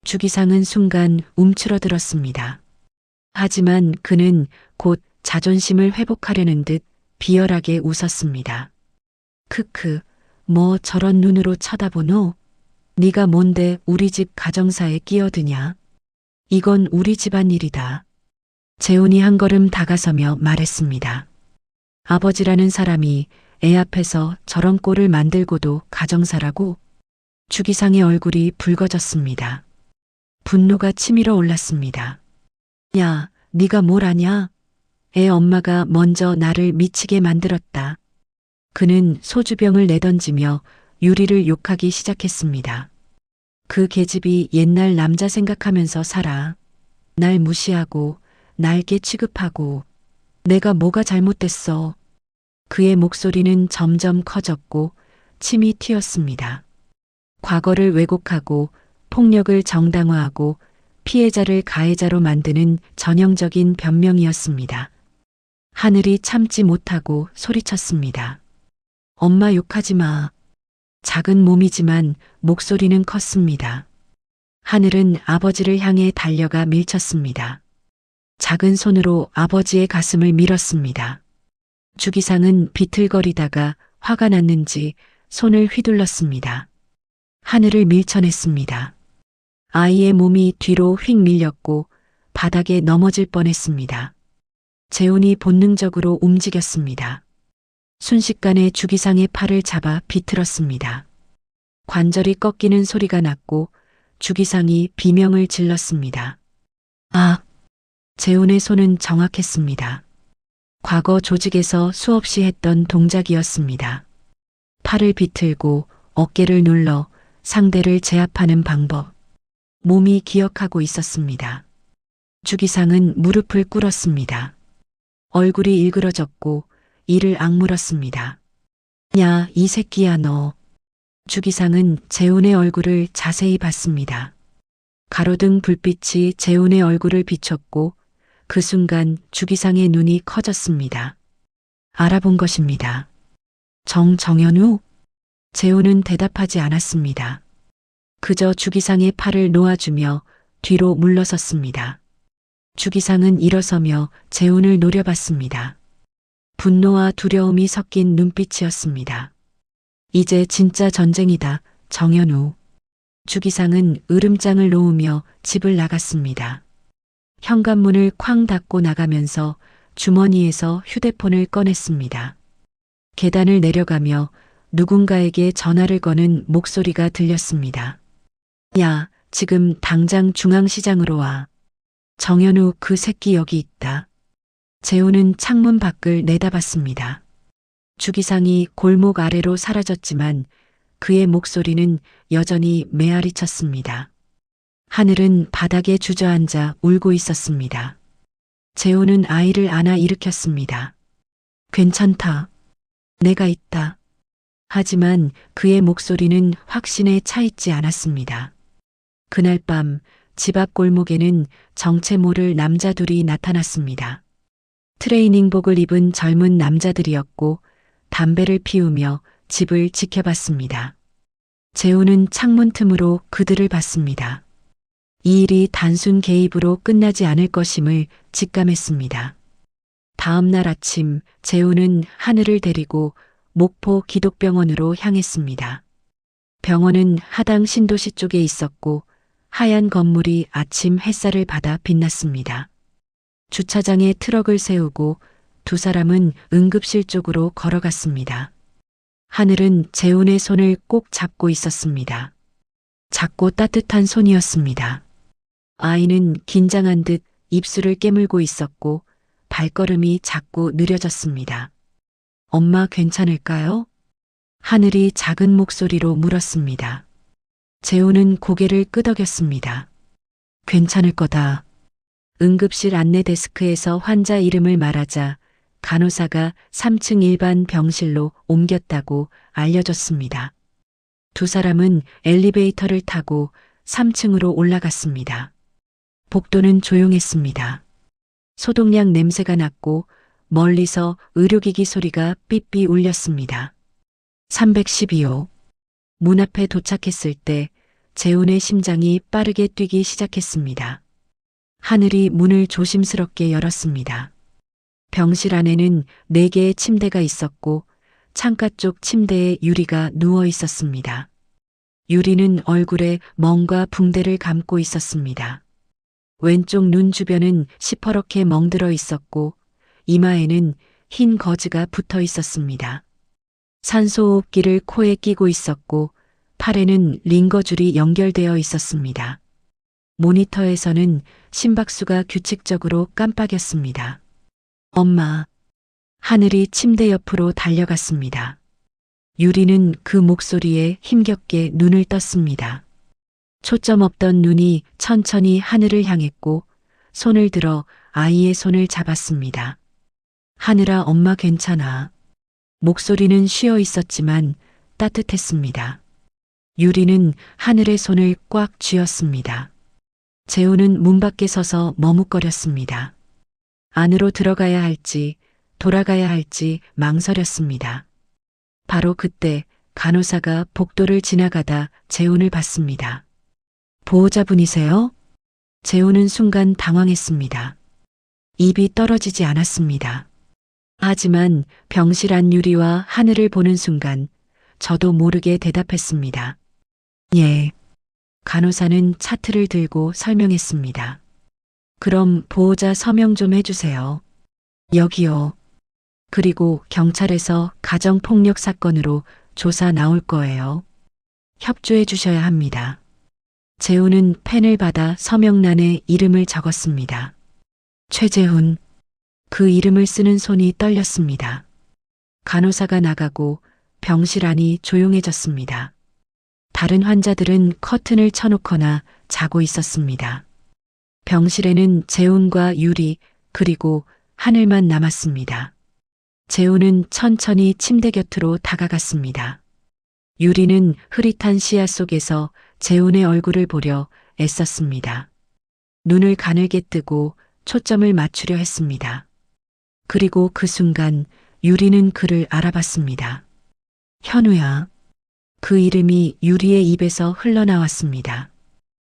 주기상은 순간 움츠러들었습니다. 하지만 그는 곧 자존심을 회복하려는 듯 비열하게 웃었습니다. 크크, 뭐 저런 눈으로 쳐다보노? 네가 뭔데 우리 집 가정사에 끼어드냐? 이건 우리 집안 일이다. 재훈이 한 걸음 다가서며 말했습니다. 아버지라는 사람이 애 앞에서 저런 꼴을 만들고도 가정사라고? 주기상의 얼굴이 붉어졌습니다. 분노가 치밀어 올랐습니다. 야, 네가 뭘 아냐? 애 엄마가 먼저 나를 미치게 만들었다. 그는 소주병을 내던지며 유리를 욕하기 시작했습니다. 그 계집이 옛날 남자 생각하면서 살아. 날 무시하고 날개 취급하고 내가 뭐가 잘못됐어. 그의 목소리는 점점 커졌고 침이 튀었습니다. 과거를 왜곡하고 폭력을 정당화하고 피해자를 가해자로 만드는 전형적인 변명이었습니다. 하늘이 참지 못하고 소리쳤습니다. 엄마 욕하지 마. 작은 몸이지만 목소리는 컸습니다. 하늘은 아버지를 향해 달려가 밀쳤습니다. 작은 손으로 아버지의 가슴을 밀었습니다. 주기상은 비틀거리다가 화가 났는지 손을 휘둘렀습니다. 하늘을 밀쳐냈습니다. 아이의 몸이 뒤로 휙 밀렸고 바닥에 넘어질 뻔했습니다. 재훈이 본능적으로 움직였습니다. 순식간에 주기상의 팔을 잡아 비틀었습니다. 관절이 꺾이는 소리가 났고 주기상이 비명을 질렀습니다. 아! 재훈의 손은 정확했습니다. 과거 조직에서 수없이 했던 동작이었습니다. 팔을 비틀고 어깨를 눌러 상대를 제압하는 방법. 몸이 기억하고 있었습니다. 주기상은 무릎을 꿇었습니다. 얼굴이 일그러졌고 이를 악물었습니다. 야, 이 새끼야 너. 주기상은 재훈의 얼굴을 자세히 봤습니다. 가로등 불빛이 재훈의 얼굴을 비췄고 그 순간 주기상의 눈이 커졌습니다. 알아본 것입니다. 정현우? 재훈은 대답하지 않았습니다. 그저 주기상의 팔을 놓아주며 뒤로 물러섰습니다. 주기상은 일어서며 재훈을 노려봤습니다. 분노와 두려움이 섞인 눈빛이었습니다. 이제 진짜 전쟁이다, 정현우. 주기상은 으름장을 놓으며 집을 나갔습니다. 현관문을 쾅 닫고 나가면서 주머니에서 휴대폰을 꺼냈습니다. 계단을 내려가며 누군가에게 전화를 거는 목소리가 들렸습니다. 야, 지금 당장 중앙시장으로 와. 정현우 그 새끼 여기 있다. 재훈은 창문 밖을 내다봤습니다. 주기상이 골목 아래로 사라졌지만 그의 목소리는 여전히 메아리쳤습니다. 하늘은 바닥에 주저앉아 울고 있었습니다. 재호는 아이를 안아 일으켰습니다. 괜찮다. 내가 있다. 하지만 그의 목소리는 확신에 차 있지 않았습니다. 그날 밤 집 앞 골목에는 정체 모를 남자 둘이 나타났습니다. 트레이닝복을 입은 젊은 남자들이었고 담배를 피우며 집을 지켜봤습니다. 재호는 창문 틈으로 그들을 봤습니다. 이 일이 단순 개입으로 끝나지 않을 것임을 직감했습니다. 다음 날 아침 재호는 하늘을 데리고 목포 기독병원으로 향했습니다. 병원은 하당 신도시 쪽에 있었고 하얀 건물이 아침 햇살을 받아 빛났습니다. 주차장에 트럭을 세우고 두 사람은 응급실 쪽으로 걸어갔습니다. 하늘은 재훈의 손을 꼭 잡고 있었습니다. 작고 따뜻한 손이었습니다. 아이는 긴장한 듯 입술을 깨물고 있었고 발걸음이 자꾸 느려졌습니다. 엄마 괜찮을까요? 하늘이 작은 목소리로 물었습니다. 재훈은 고개를 끄덕였습니다. 괜찮을 거다. 응급실 안내 데스크에서 환자 이름을 말하자 간호사가 3층 일반 병실로 옮겼다고 알려줬습니다. 두 사람은 엘리베이터를 타고 3층으로 올라갔습니다. 복도는 조용했습니다. 소독약 냄새가 났고 멀리서 의료기기 소리가 삐삐 울렸습니다. 312호. 문 앞에 도착했을 때 재훈의 심장이 빠르게 뛰기 시작했습니다. 하늘이 문을 조심스럽게 열었습니다. 병실 안에는 4개의 침대가 있었고 창가 쪽 침대에 유리가 누워 있었습니다. 유리는 얼굴에 멍과 붕대를 감고 있었습니다. 왼쪽 눈 주변은 시퍼렇게 멍들어 있었고 이마에는 흰 거즈가 붙어 있었습니다. 산소호흡기를 코에 끼고 있었고 팔에는 링거줄이 연결되어 있었습니다. 모니터에서는 심박수가 규칙적으로 깜빡였습니다. 엄마. 하늘이 침대 옆으로 달려갔습니다. 유리는 그 목소리에 힘겹게 눈을 떴습니다. 초점 없던 눈이 천천히 하늘을 향했고 손을 들어 아이의 손을 잡았습니다. 하늘아, 엄마 괜찮아. 목소리는 쉬어 있었지만 따뜻했습니다. 유리는 하늘의 손을 꽉 쥐었습니다. 재훈은 문 밖에 서서 머뭇거렸습니다. 안으로 들어가야 할지 돌아가야 할지 망설였습니다. 바로 그때 간호사가 복도를 지나가다 재훈을 봤습니다. 보호자분이세요? 재훈은 순간 당황했습니다. 입이 떨어지지 않았습니다. 하지만 병실 안 유리와 하늘을 보는 순간 저도 모르게 대답했습니다. 예. 간호사는 차트를 들고 설명했습니다. 그럼 보호자 서명 좀 해주세요. 여기요. 그리고 경찰에서 가정폭력 사건으로 조사 나올 거예요. 협조해 주셔야 합니다. 재훈은 펜을 받아 서명란에 이름을 적었습니다. 최재훈. 그 이름을 쓰는 손이 떨렸습니다. 간호사가 나가고 병실 안이 조용해졌습니다. 다른 환자들은 커튼을 쳐놓거나 자고 있었습니다. 병실에는 재훈과 유리 그리고 하늘만 남았습니다. 재훈은 천천히 침대 곁으로 다가갔습니다. 유리는 흐릿한 시야 속에서 재훈의 얼굴을 보려 애썼습니다. 눈을 가늘게 뜨고 초점을 맞추려 했습니다. 그리고 그 순간 유리는 그를 알아봤습니다. 현우야. 그 이름이 유리의 입에서 흘러나왔습니다.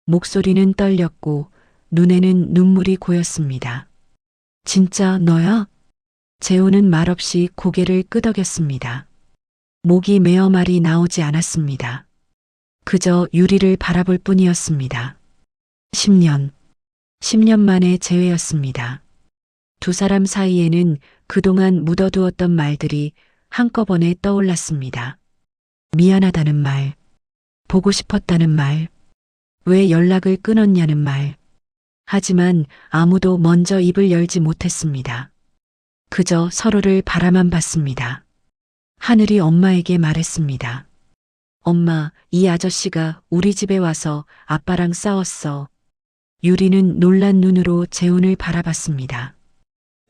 목소리는 떨렸고 눈에는 눈물이 고였습니다. 진짜 너야? 재훈은 말없이 고개를 끄덕였습니다. 목이 메어 말이 나오지 않았습니다. 그저 유리를 바라볼 뿐이었습니다. 10년 만에 재회였습니다. 두 사람 사이에는 그동안 묻어두었던 말들이 한꺼번에 떠올랐습니다. 미안하다는 말, 보고 싶었다는 말, 왜 연락을 끊었냐는 말. 하지만 아무도 먼저 입을 열지 못했습니다. 그저 서로를 바라만 봤습니다. 하늘이 엄마에게 말했습니다. 엄마, 이 아저씨가 우리 집에 와서 아빠랑 싸웠어. 유리는 놀란 눈으로 재훈을 바라봤습니다.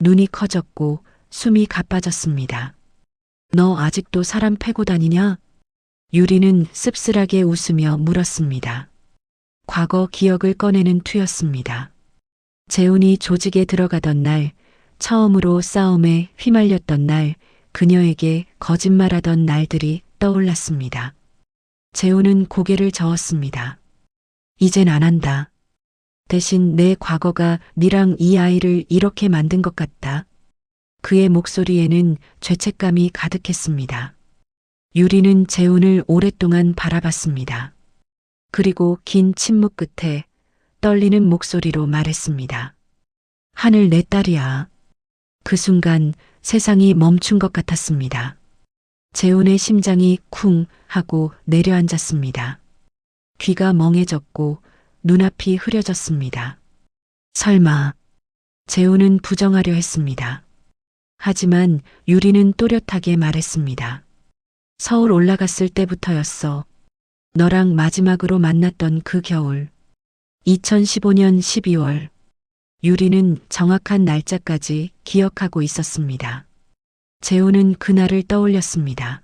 눈이 커졌고 숨이 가빠졌습니다. 너 아직도 사람 패고 다니냐? 유리는 씁쓸하게 웃으며 물었습니다. 과거 기억을 꺼내는 투였습니다. 재훈이 조직에 들어가던 날, 처음으로 싸움에 휘말렸던 날, 그녀에게 거짓말하던 날들이 떠올랐습니다. 재훈은 고개를 저었습니다. 이젠 안 한다. 대신 내 과거가 니랑 이 아이를 이렇게 만든 것 같다. 그의 목소리에는 죄책감이 가득했습니다. 유리는 재훈을 오랫동안 바라봤습니다. 그리고 긴 침묵 끝에 떨리는 목소리로 말했습니다. 하늘 내 딸이야. 그 순간 세상이 멈춘 것 같았습니다. 재훈의 심장이 쿵 하고 내려앉았습니다. 귀가 멍해졌고 눈앞이 흐려졌습니다. 설마. 재훈은 부정하려 했습니다. 하지만 유리는 또렷하게 말했습니다. 서울 올라갔을 때부터였어. 너랑 마지막으로 만났던 그 겨울. 2015년 12월. 유리는 정확한 날짜까지 기억하고 있었습니다. 재훈은 그날을 떠올렸습니다.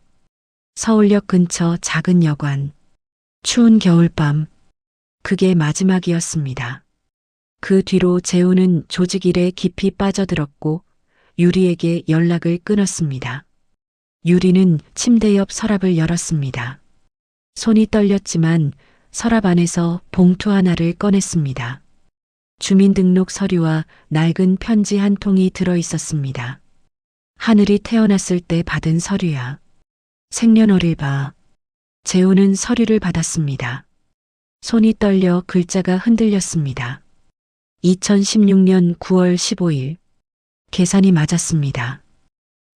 서울역 근처 작은 여관. 추운 겨울밤. 그게 마지막이었습니다. 그 뒤로 재훈은 조직 일에 깊이 빠져들었고 유리에게 연락을 끊었습니다. 유리는 침대 옆 서랍을 열었습니다. 손이 떨렸지만 서랍 안에서 봉투 하나를 꺼냈습니다. 주민등록 서류와 낡은 편지 한 통이 들어 있었습니다. 하늘이 태어났을 때 받은 서류야. 생년월일 봐. 재훈은 서류를 받았습니다. 손이 떨려 글자가 흔들렸습니다. 2016년 9월 15일. 계산이 맞았습니다.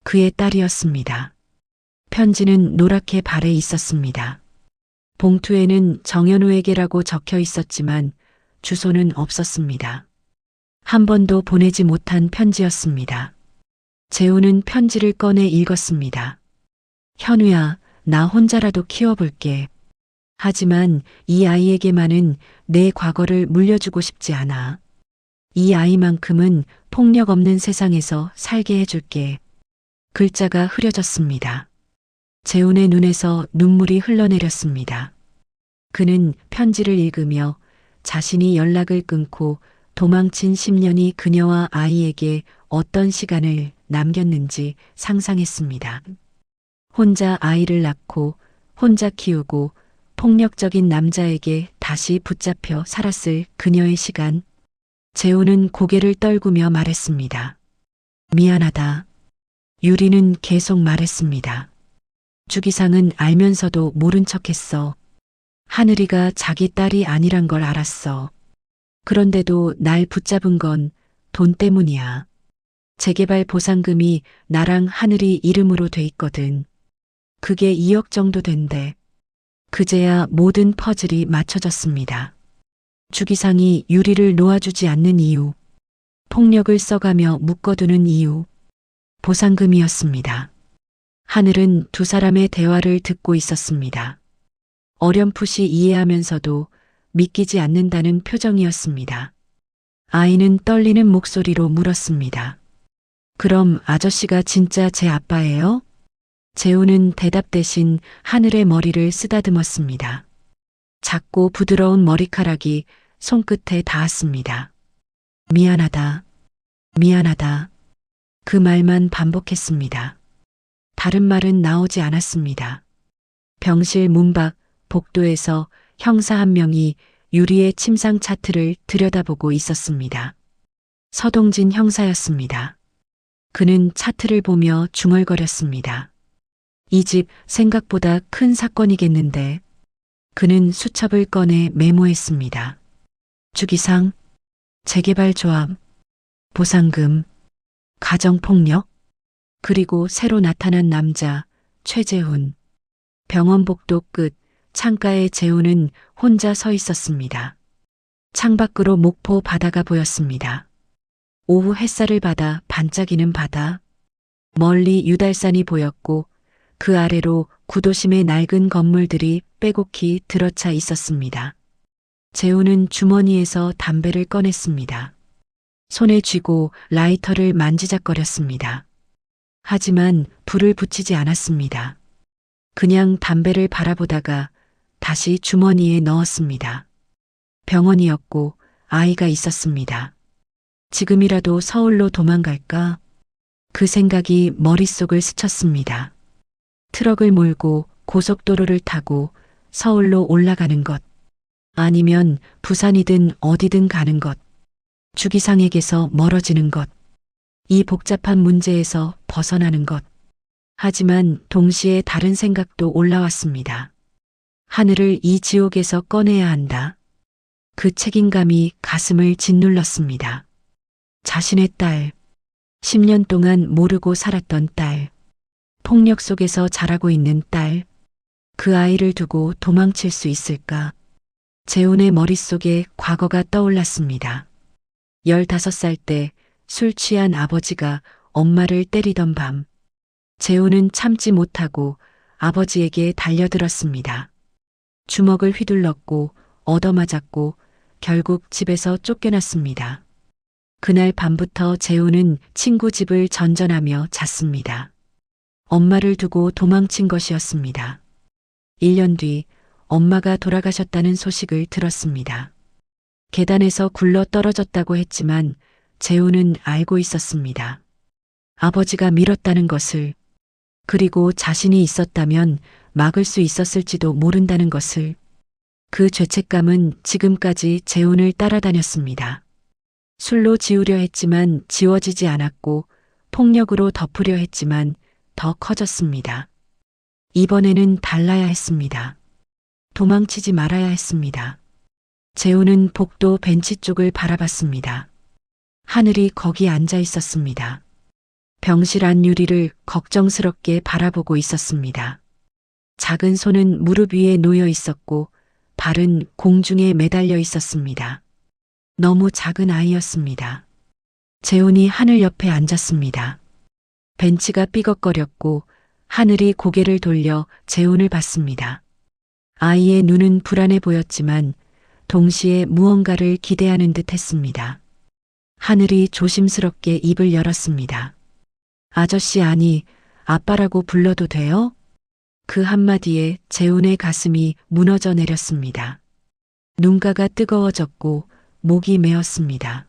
그의 딸이었습니다. 편지는 노랗게 발에 있었습니다. 봉투에는 정현우에게라고 적혀 있었지만 주소는 없었습니다. 한 번도 보내지 못한 편지였습니다. 재훈은 편지를 꺼내 읽었습니다. 현우야, 나 혼자라도 키워볼게. 하지만 이 아이에게만은 내 과거를 물려주고 싶지 않아. 이 아이만큼은 폭력 없는 세상에서 살게 해줄게. 글자가 흐려졌습니다. 재훈의 눈에서 눈물이 흘러내렸습니다. 그는 편지를 읽으며 자신이 연락을 끊고 도망친 10년이 그녀와 아이에게 어떤 시간을 남겼는지 상상했습니다. 혼자 아이를 낳고 혼자 키우고 폭력적인 남자에게 다시 붙잡혀 살았을 그녀의 시간. 재훈은 고개를 떨구며 말했습니다. 미안하다. 유리는 계속 말했습니다. 주기상은 알면서도 모른 척했어. 하늘이가 자기 딸이 아니란 걸 알았어. 그런데도 날 붙잡은 건 돈 때문이야. 재개발 보상금이 나랑 하늘이 이름으로 돼 있거든. 그게 2억 정도 된대. 그제야 모든 퍼즐이 맞춰졌습니다. 주기상이 유리를 놓아주지 않는 이유, 폭력을 써가며 묶어두는 이유, 보상금이었습니다. 하늘은 두 사람의 대화를 듣고 있었습니다. 어렴풋이 이해하면서도 믿기지 않는다는 표정이었습니다. 아이는 떨리는 목소리로 물었습니다. 그럼 아저씨가 진짜 제 아빠예요? 재훈은 대답 대신 하늘의 머리를 쓰다듬었습니다. 작고 부드러운 머리카락이 손끝에 닿았습니다. 미안하다. 미안하다. 그 말만 반복했습니다. 다른 말은 나오지 않았습니다. 병실 문 밖 복도에서 형사 한 명이 유리의 침상 차트를 들여다보고 있었습니다. 서동진 형사였습니다. 그는 차트를 보며 중얼거렸습니다. 이 집 생각보다 큰 사건이겠는데. 그는 수첩을 꺼내 메모했습니다. 주기상, 재개발 조합, 보상금, 가정폭력, 그리고 새로 나타난 남자, 최재훈. 병원 복도 끝 창가에 재훈은 혼자 서 있었습니다. 창밖으로 목포 바다가 보였습니다. 오후 햇살을 받아 반짝이는 바다. 멀리 유달산이 보였고 그 아래로 구도심의 낡은 건물들이 빼곡히 들어차 있었습니다. 재우는 주머니에서 담배를 꺼냈습니다. 손에 쥐고 라이터를 만지작거렸습니다. 하지만 불을 붙이지 않았습니다. 그냥 담배를 바라보다가 다시 주머니에 넣었습니다. 병원이었고 아이가 있었습니다. 지금이라도 서울로 도망갈까? 그 생각이 머릿속을 스쳤습니다. 트럭을 몰고 고속도로를 타고 서울로 올라가는 것. 아니면 부산이든 어디든 가는 것. 주기상에게서 멀어지는 것. 이 복잡한 문제에서 벗어나는 것. 하지만 동시에 다른 생각도 올라왔습니다. 하늘을 이 지옥에서 꺼내야 한다. 그 책임감이 가슴을 짓눌렀습니다. 자신의 딸, 10년 동안 모르고 살았던 딸, 폭력 속에서 자라고 있는 딸, 그 아이를 두고 도망칠 수 있을까? 재훈의 머릿속에 과거가 떠올랐습니다. 15살 때 술 취한 아버지가 엄마를 때리던 밤, 재훈은 참지 못하고 아버지에게 달려들었습니다. 주먹을 휘둘렀고 얻어맞았고 결국 집에서 쫓겨났습니다. 그날 밤부터 재훈은 친구 집을 전전하며 잤습니다. 엄마를 두고 도망친 것이었습니다. 1년 뒤 엄마가 돌아가셨다는 소식을 들었습니다. 계단에서 굴러 떨어졌다고 했지만 재훈은 알고 있었습니다. 아버지가 밀었다는 것을, 그리고 자신이 있었다면 막을 수 있었을지도 모른다는 것을. 그 죄책감은 지금까지 재훈을 따라다녔습니다. 술로 지우려 했지만 지워지지 않았고 폭력으로 덮으려 했지만 더 커졌습니다. 이번에는 달라야 했습니다. 도망치지 말아야 했습니다. 재훈은 복도 벤치 쪽을 바라봤습니다. 하늘이 거기 앉아 있었습니다. 병실안 유리를 걱정스럽게 바라보고 있었습니다. 작은 손은 무릎 위에 놓여 있었고 발은 공중에 매달려 있었습니다. 너무 작은 아이였습니다. 재훈이 하늘 옆에 앉았습니다. 벤치가 삐걱거렸고 하늘이 고개를 돌려 재훈을 봤습니다. 아이의 눈은 불안해 보였지만 동시에 무언가를 기대하는 듯 했습니다. 하늘이 조심스럽게 입을 열었습니다. 아저씨 아니, 아빠라고 불러도 돼요? 그 한마디에 재훈의 가슴이 무너져 내렸습니다. 눈가가 뜨거워졌고 목이 메었습니다.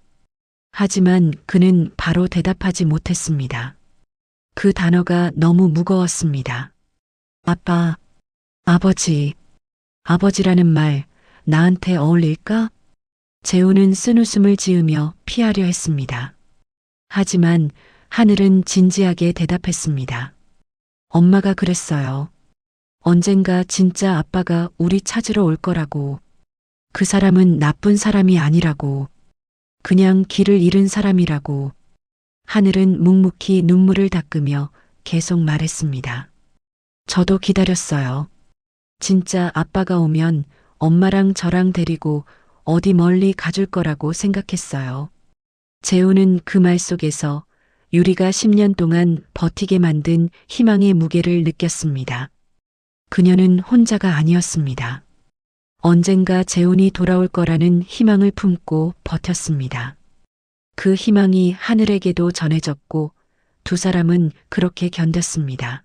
하지만 그는 바로 대답하지 못했습니다. 그 단어가 너무 무거웠습니다. 아빠, 아버지, 아버지라는 말 나한테 어울릴까? 재훈은 쓴웃음을 지으며 피하려 했습니다. 하지만 하늘은 진지하게 대답했습니다. 엄마가 그랬어요. 언젠가 진짜 아빠가 우리 찾으러 올 거라고. 그 사람은 나쁜 사람이 아니라고. 그냥 길을 잃은 사람이라고. 하늘은 묵묵히 눈물을 닦으며 계속 말했습니다. 저도 기다렸어요. 진짜 아빠가 오면 엄마랑 저랑 데리고 어디 멀리 가줄 거라고 생각했어요. 재훈은 그 말 속에서 유리가 10년 동안 버티게 만든 희망의 무게를 느꼈습니다. 그녀는 혼자가 아니었습니다. 언젠가 재훈이 돌아올 거라는 희망을 품고 버텼습니다. 그 희망이 하늘에게도 전해졌고 두 사람은 그렇게 견뎠습니다.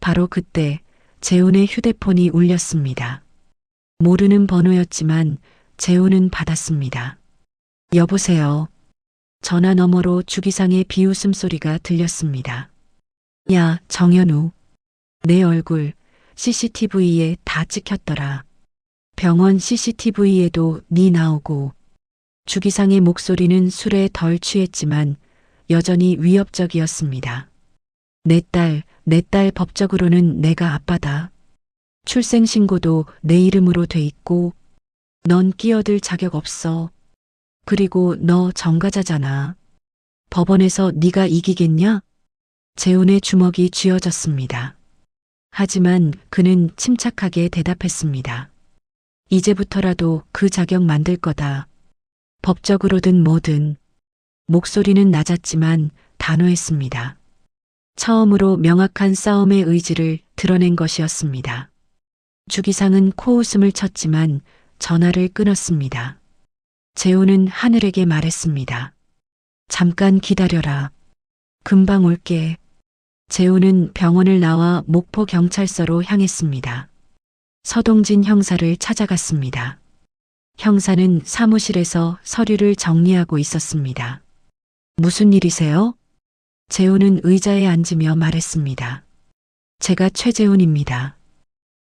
바로 그때 재훈의 휴대폰이 울렸습니다. 모르는 번호였지만 재훈은 받았습니다. 여보세요. 전화 너머로 주기상의 비웃음 소리가 들렸습니다. 야, 정현우. 내 얼굴 CCTV에 다 찍혔더라. 병원 CCTV에도 네 나오고. 주기상의 목소리는 술에 덜 취했지만 여전히 위협적이었습니다. 내 딸 법적으로는 내가 아빠다. 출생신고도 내 이름으로 돼 있고 넌 끼어들 자격 없어. 그리고 너 정가자잖아. 법원에서 네가 이기겠냐? 재훈의 주먹이 쥐어졌습니다. 하지만 그는 침착하게 대답했습니다. 이제부터라도 그 자격 만들 거다. 법적으로든 뭐든. 목소리는 낮았지만 단호했습니다. 처음으로 명확한 싸움의 의지를 드러낸 것이었습니다. 주기상은 코웃음을 쳤지만 전화를 끊었습니다. 재우는 하늘에게 말했습니다. 잠깐 기다려라. 금방 올게. 재우는 병원을 나와 목포 경찰서로 향했습니다. 서동진 형사를 찾아갔습니다. 형사는 사무실에서 서류를 정리하고 있었습니다. 무슨 일이세요? 재우는 의자에 앉으며 말했습니다. 제가 최재훈입니다.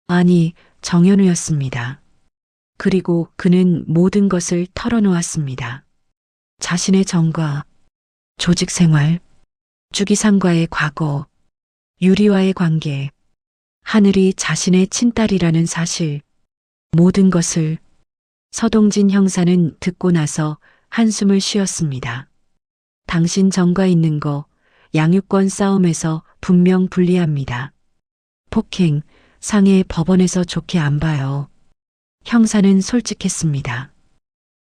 아니, 정현우였습니다. 그리고 그는 모든 것을 털어놓았습니다. 자신의 전과, 조직 생활, 주기상과의 과거, 유리와의 관계, 하늘이 자신의 친딸이라는 사실, 모든 것을. 서동진 형사는 듣고 나서 한숨을 쉬었습니다. 당신 전과 있는 거 양육권 싸움에서 분명 불리합니다. 폭행, 상해 법원에서 좋게 안 봐요. 형사는 솔직했습니다.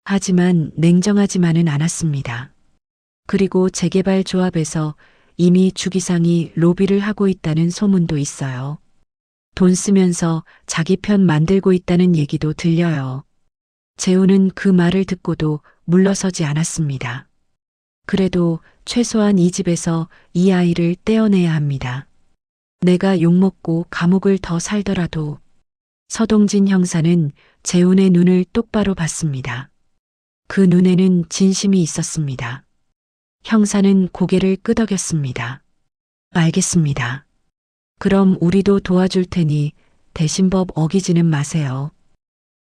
하지만 냉정하지만은 않았습니다. 그리고 재개발 조합에서 이미 주기상이 로비를 하고 있다는 소문도 있어요. 돈 쓰면서 자기 편 만들고 있다는 얘기도 들려요. 재우는 그 말을 듣고도 물러서지 않았습니다. 그래도 최소한 이 집에서 이 아이를 떼어내야 합니다. 내가 욕먹고 감옥을 더 살더라도. 서동진 형사는 재훈의 눈을 똑바로 봤습니다. 그 눈에는 진심이 있었습니다. 형사는 고개를 끄덕였습니다. 알겠습니다. 그럼 우리도 도와줄 테니 대신 법 어기지는 마세요.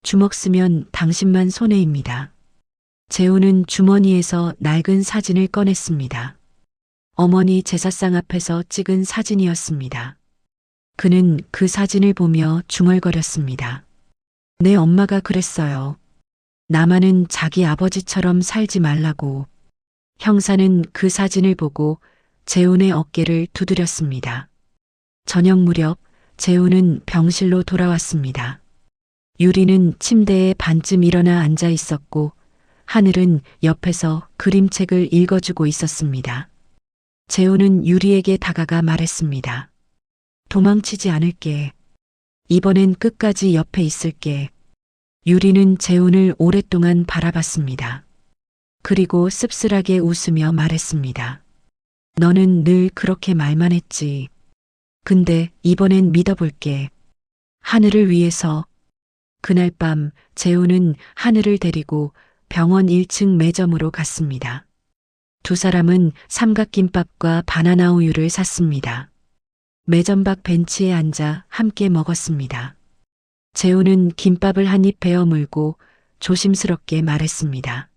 주먹 쓰면 당신만 손해입니다. 재훈은 주머니에서 낡은 사진을 꺼냈습니다. 어머니 제사상 앞에서 찍은 사진이었습니다. 그는 그 사진을 보며 중얼거렸습니다. 내 엄마가 그랬어요. 나만은 자기 아버지처럼 살지 말라고. 형사는 그 사진을 보고 재훈의 어깨를 두드렸습니다. 저녁 무렵 재훈은 병실로 돌아왔습니다. 유리는 침대에 반쯤 일어나 앉아 있었고 하늘은 옆에서 그림책을 읽어주고 있었습니다. 재훈은 유리에게 다가가 말했습니다. 도망치지 않을게. 이번엔 끝까지 옆에 있을게. 유리는 재훈을 오랫동안 바라봤습니다. 그리고 씁쓸하게 웃으며 말했습니다. 너는 늘 그렇게 말만 했지. 근데 이번엔 믿어볼게. 하늘을 위해서. 그날 밤 재훈은 하늘을 데리고 병원 1층 매점으로 갔습니다. 두 사람은 삼각김밥과 바나나 우유를 샀습니다. 매점 밖 벤치에 앉아 함께 먹었습니다. 재훈은 김밥을 한 입 베어 물고 조심스럽게 말했습니다.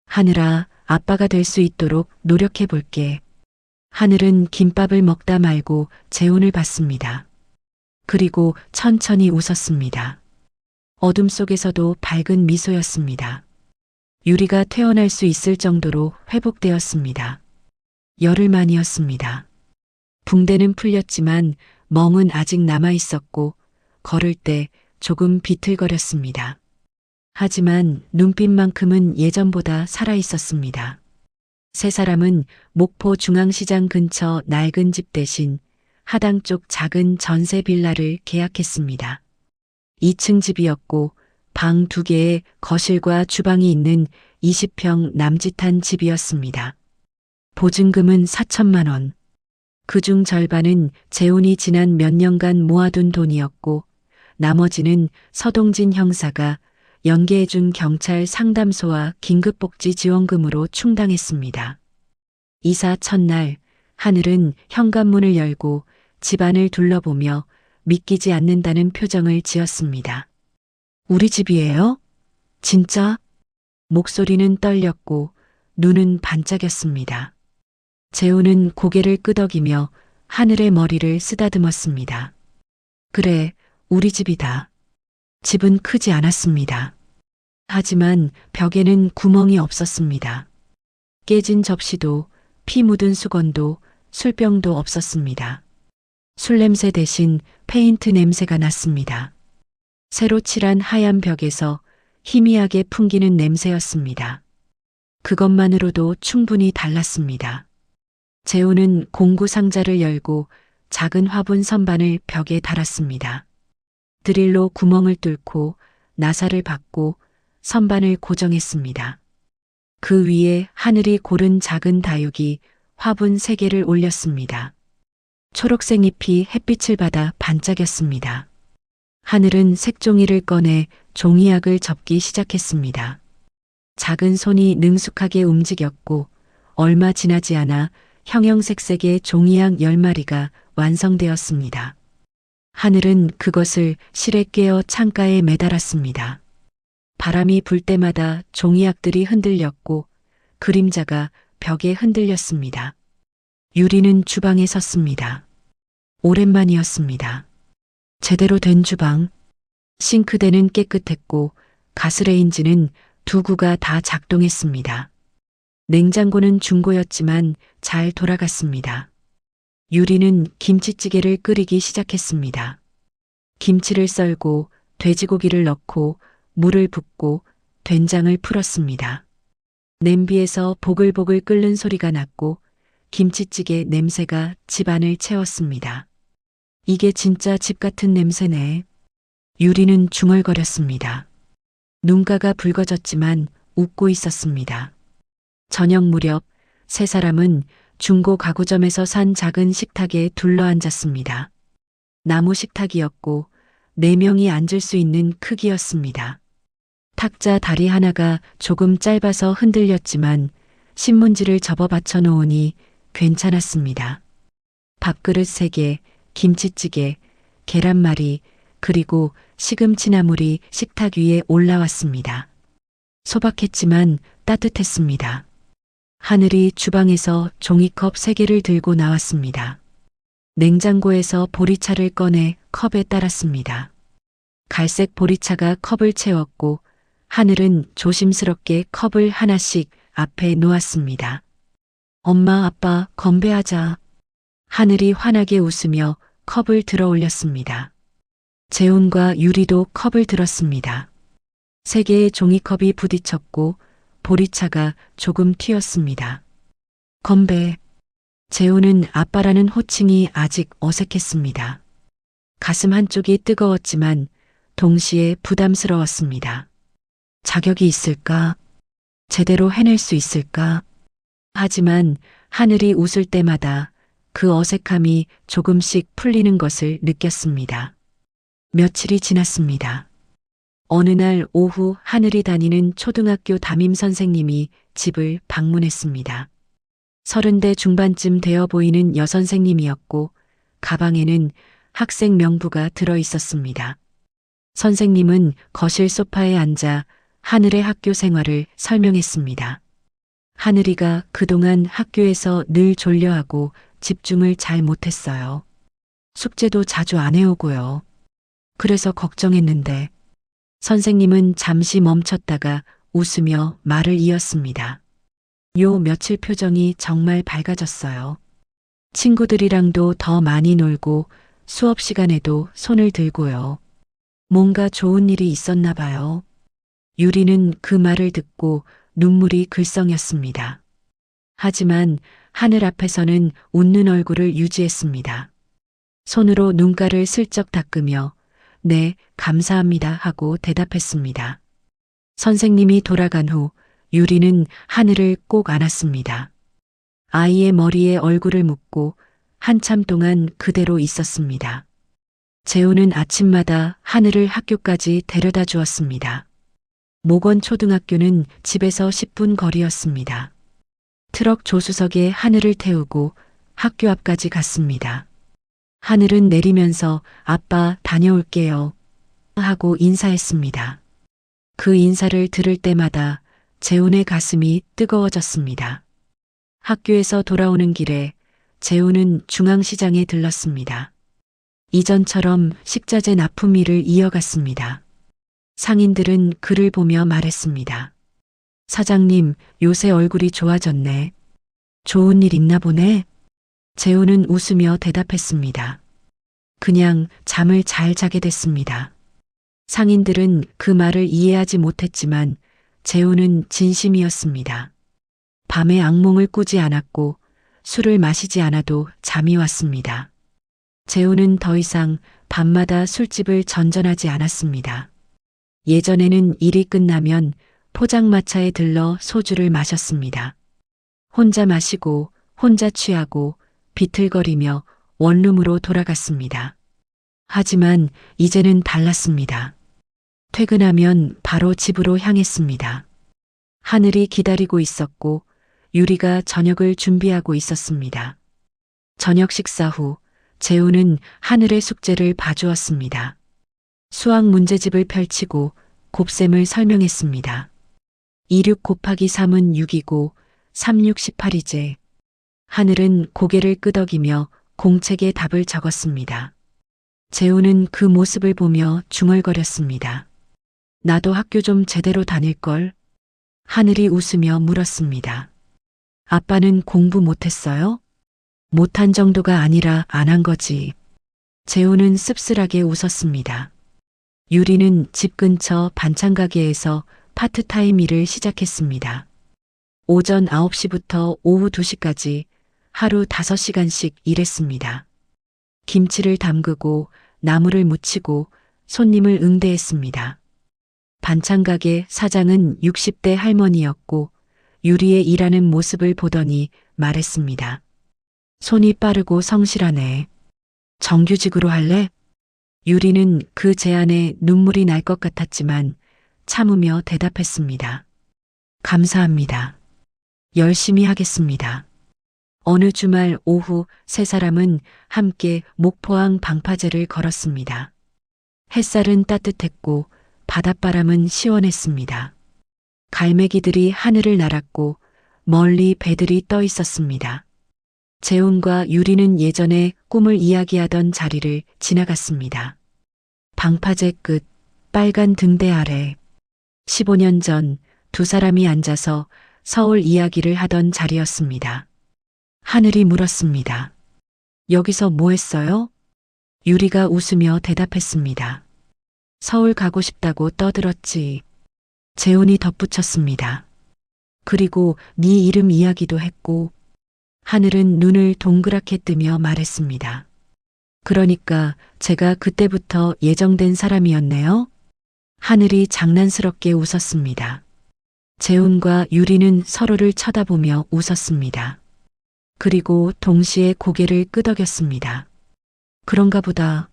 하늘아, 아빠가 될 수 있도록 노력해 볼게. 하늘은 김밥을 먹다 말고 재훈을 봤습니다. 그리고 천천히 웃었습니다. 어둠 속에서도 밝은 미소였습니다. 유리가 퇴원할 수 있을 정도로 회복되었습니다. 열흘 만이었습니다. 붕대는 풀렸지만 멍은 아직 남아 있었고 걸을 때 조금 비틀거렸습니다. 하지만 눈빛만큼은 예전보다 살아 있었습니다. 세 사람은 목포 중앙시장 근처 낡은 집 대신 하당 쪽 작은 전세 빌라를 계약했습니다. 2층 집이었고 방 2개에 거실과 주방이 있는 20평 남짓한 집이었습니다. 보증금은 4천만 원. 그중 절반은 재훈이 지난 몇 년간 모아둔 돈이었고 나머지는 서동진 형사가 연계해준 경찰 상담소와 긴급복지 지원금으로 충당했습니다. 이사 첫날 하늘은 현관문을 열고 집안을 둘러보며 믿기지 않는다는 표정을 지었습니다. 우리 집이에요? 진짜? 목소리는 떨렸고 눈은 반짝였습니다. 재훈은 고개를 끄덕이며 하늘의 머리를 쓰다듬었습니다. 그래, 우리 집이다. 집은 크지 않았습니다. 하지만 벽에는 구멍이 없었습니다. 깨진 접시도, 피 묻은 수건도, 술병도 없었습니다. 술 냄새 대신 페인트 냄새가 났습니다. 새로 칠한 하얀 벽에서 희미하게 풍기는 냄새였습니다. 그것만으로도 충분히 달랐습니다. 재호는 공구 상자를 열고 작은 화분 선반을 벽에 달았습니다. 드릴로 구멍을 뚫고 나사를 받고 선반을 고정했습니다. 그 위에 하늘이 고른 작은 다육이 화분 3개를 올렸습니다. 초록색 잎이 햇빛을 받아 반짝였습니다. 하늘은 색종이를 꺼내 종이약을 접기 시작했습니다. 작은 손이 능숙하게 움직였고 얼마 지나지 않아 형형색색의 종이약 10마리가 완성되었습니다. 하늘은 그것을 실에 꿰어 창가에 매달았습니다. 바람이 불 때마다 종이약들이 흔들렸고 그림자가 벽에 흔들렸습니다. 유리는 주방에 섰습니다. 오랜만이었습니다. 제대로 된 주방. 싱크대는 깨끗했고 가스레인지는 2구가 다 작동했습니다. 냉장고는 중고였지만 잘 돌아갔습니다. 유리는 김치찌개를 끓이기 시작했습니다. 김치를 썰고 돼지고기를 넣고 물을 붓고 된장을 풀었습니다. 냄비에서 보글보글 끓는 소리가 났고 김치찌개 냄새가 집안을 채웠습니다. 이게 진짜 집 같은 냄새네. 유리는 중얼거렸습니다. 눈가가 붉어졌지만 웃고 있었습니다. 저녁 무렵 3사람은 중고 가구점에서 산 작은 식탁에 둘러앉았습니다. 나무 식탁이었고 4명이 앉을 수 있는 크기였습니다. 탁자 다리 하나가 조금 짧아서 흔들렸지만 신문지를 접어 받쳐 놓으니 괜찮았습니다. 밥그릇 3개, 김치찌개, 계란말이, 그리고 시금치나물이 식탁 위에 올라왔습니다. 소박했지만 따뜻했습니다. 하늘이 주방에서 종이컵 3개를 들고 나왔습니다. 냉장고에서 보리차를 꺼내 컵에 따랐습니다. 갈색 보리차가 컵을 채웠고 하늘은 조심스럽게 컵을 하나씩 앞에 놓았습니다. 엄마, 아빠, 건배하자. 하늘이 환하게 웃으며 컵을 들어 올렸습니다. 재훈과 유리도 컵을 들었습니다. 3개의 종이컵이 부딪혔고 보리차가 조금 튀었습니다. 건배. 재훈은 아빠라는 호칭이 아직 어색했습니다. 가슴 한쪽이 뜨거웠지만 동시에 부담스러웠습니다. 자격이 있을까? 제대로 해낼 수 있을까? 하지만 하늘이 웃을 때마다 그 어색함이 조금씩 풀리는 것을 느꼈습니다. 며칠이 지났습니다. 어느 날 오후 하늘이 다니는 초등학교 담임 선생님이 집을 방문했습니다. 30대 중반쯤 되어 보이는 여선생님이었고 가방에는 학생 명부가 들어 있었습니다. 선생님은 거실 소파에 앉아 하늘의 학교 생활을 설명했습니다. 하늘이가 그동안 학교에서 늘 졸려하고 집중을 잘 못했어요. 숙제도 자주 안 해오고요. 그래서 걱정했는데 선생님은 잠시 멈췄다가 웃으며 말을 이었습니다. 요 며칠 표정이 정말 밝아졌어요. 친구들이랑도 더 많이 놀고 수업 시간에도 손을 들고요. 뭔가 좋은 일이 있었나 봐요. 유리는 그 말을 듣고 눈물이 글썽였습니다. 하지만 하늘 앞에서는 웃는 얼굴을 유지했습니다. 손으로 눈가를 슬쩍 닦으며 네, 감사합니다 하고 대답했습니다. 선생님이 돌아간 후 유리는 하늘을 꼭 안았습니다. 아이의 머리에 얼굴을 묻고 한참 동안 그대로 있었습니다. 재호는 아침마다 하늘을 학교까지 데려다 주었습니다. 목원 초등학교는 집에서 10분 거리였습니다. 트럭 조수석에 하늘을 태우고 학교 앞까지 갔습니다. 하늘은 내리면서 아빠 다녀올게요 하고 인사했습니다. 그 인사를 들을 때마다 재훈의 가슴이 뜨거워졌습니다. 학교에서 돌아오는 길에 재훈은 중앙시장에 들렀습니다. 이전처럼 식자재 납품 일을 이어갔습니다. 상인들은 그를 보며 말했습니다. 사장님, 요새 얼굴이 좋아졌네. 좋은 일 있나 보네. 재훈은 웃으며 대답했습니다. 그냥 잠을 잘 자게 됐습니다. 상인들은 그 말을 이해하지 못했지만 재훈은 진심이었습니다. 밤에 악몽을 꾸지 않았고 술을 마시지 않아도 잠이 왔습니다. 재우는 더 이상 밤마다 술집을 전전하지 않았습니다. 예전에는 일이 끝나면 포장마차에 들러 소주를 마셨습니다. 혼자 마시고 혼자 취하고 비틀거리며 원룸으로 돌아갔습니다. 하지만 이제는 달랐습니다. 퇴근하면 바로 집으로 향했습니다. 하늘이 기다리고 있었고 유리가 저녁을 준비하고 있었습니다. 저녁 식사 후 재우는 하늘의 숙제를 봐주었습니다. 수학 문제집을 펼치고 곱셈을 설명했습니다. 26 곱하기 3은 6이고 36 18이제. 하늘은 고개를 끄덕이며 공책에 답을 적었습니다. 재우는 그 모습을 보며 중얼거렸습니다. 나도 학교 좀 제대로 다닐걸? 하늘이 웃으며 물었습니다. 아빠는 공부 못했어요? 못한 정도가 아니라 안 한 거지. 재우는 씁쓸하게 웃었습니다. 유리는 집 근처 반찬 가게에서 파트타임 일을 시작했습니다. 오전 9시부터 오후 2시까지 하루 5시간씩 일했습니다. 김치를 담그고 나물을 무치고 손님을 응대했습니다. 반찬 가게 사장은 60대 할머니였고 유리의 일하는 모습을 보더니 말했습니다. 손이 빠르고 성실하네. 정규직으로 할래? 유리는 그 제안에 눈물이 날 것 같았지만 참으며 대답했습니다. 감사합니다. 열심히 하겠습니다. 어느 주말 오후 세 사람은 함께 목포항 방파제를 걸었습니다. 햇살은 따뜻했고 바닷바람은 시원했습니다. 갈매기들이 하늘을 날았고 멀리 배들이 떠 있었습니다. 재훈과 유리는 예전에 꿈을 이야기하던 자리를 지나갔습니다. 방파제 끝 빨간 등대 아래 15년 전 두 사람이 앉아서 서울 이야기를 하던 자리였습니다. 하늘이 물었습니다. 여기서 뭐 했어요? 유리가 웃으며 대답했습니다. 서울 가고 싶다고 떠들었지. 재훈이 덧붙였습니다. 그리고 네 이름 이야기도 했고. 하늘은 눈을 동그랗게 뜨며 말했습니다. 그러니까 제가 그때부터 예정된 사람이었네요? 하늘이 장난스럽게 웃었습니다. 재훈과 유리는 서로를 쳐다보며 웃었습니다. 그리고 동시에 고개를 끄덕였습니다. 그런가 보다.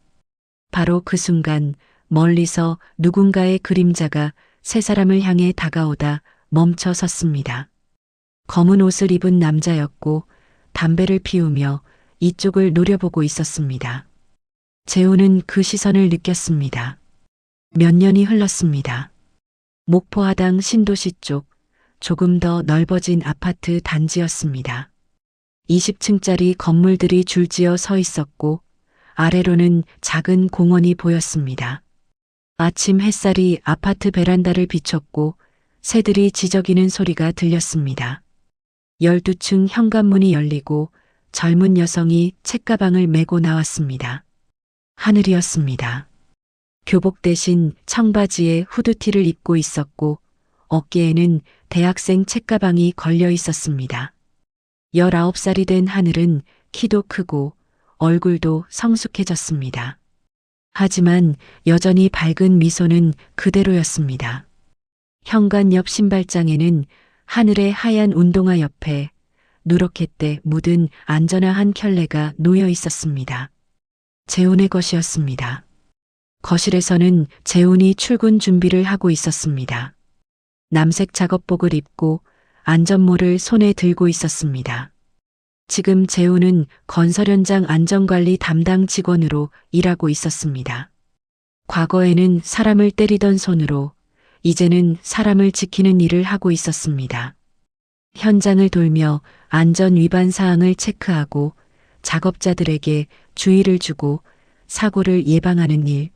바로 그 순간 멀리서 누군가의 그림자가 세 사람을 향해 다가오다 멈춰 섰습니다. 검은 옷을 입은 남자였고 담배를 피우며 이쪽을 노려보고 있었습니다. 재훈은 그 시선을 느꼈습니다. 몇 년이 흘렀습니다. 목포하당 신도시 쪽 조금 더 넓어진 아파트 단지였습니다. 20층짜리 건물들이 줄지어 서 있었고 아래로는 작은 공원이 보였습니다. 아침 햇살이 아파트 베란다를 비췄고 새들이 지저귀는 소리가 들렸습니다. 12층 현관문이 열리고 젊은 여성이 책가방을 메고 나왔습니다. 하늘이었습니다. 교복 대신 청바지에 후드티를 입고 있었고 어깨에는 대학생 책가방이 걸려 있었습니다. 19살이 된 하늘은 키도 크고 얼굴도 성숙해졌습니다. 하지만 여전히 밝은 미소는 그대로였습니다. 현관 옆 신발장에는 하늘의 하얀 운동화 옆에 누렇게 때 묻은 안전화 한 켤레가 놓여 있었습니다. 재훈의 것이었습니다. 거실에서는 재훈이 출근 준비를 하고 있었습니다. 남색 작업복을 입고 안전모를 손에 들고 있었습니다. 지금 재훈은 건설 현장 안전관리 담당 직원으로 일하고 있었습니다. 과거에는 사람을 때리던 손으로 이제는 사람을 지키는 일을 하고 있었습니다. 현장을 돌며 안전 위반 사항을 체크하고 작업자들에게 주의를 주고 사고를 예방하는 일.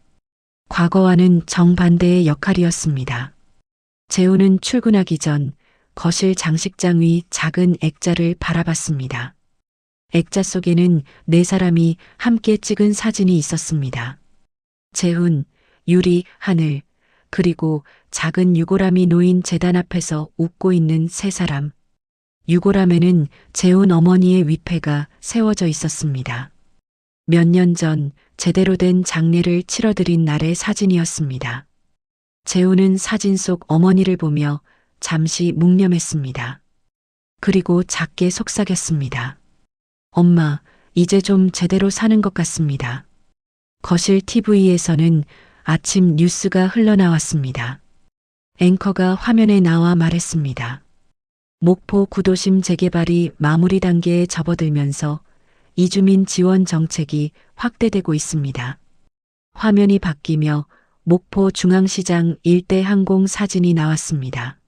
과거와는 정반대의 역할이었습니다. 재훈은 출근하기 전 거실 장식장 위 작은 액자를 바라봤습니다. 액자 속에는 네 사람이 함께 찍은 사진이 있었습니다. 재훈, 유리, 하늘, 그리고 작은 유골함이 놓인 재단 앞에서 웃고 있는 세 사람. 유골함에는 재훈 어머니의 위패가 세워져 있었습니다. 몇 년 전 제대로 된 장례를 치러드린 날의 사진이었습니다. 재훈은 사진 속 어머니를 보며 잠시 묵념했습니다. 그리고 작게 속삭였습니다. 엄마, 이제 좀 제대로 사는 것 같습니다. 거실 TV에서는 아침 뉴스가 흘러나왔습니다. 앵커가 화면에 나와 말했습니다. 목포 구도심 재개발이 마무리 단계에 접어들면서 이주민 지원 정책이 확대되고 있습니다. 화면이 바뀌며 목포 중앙시장 일대 항공 사진이 나왔습니다.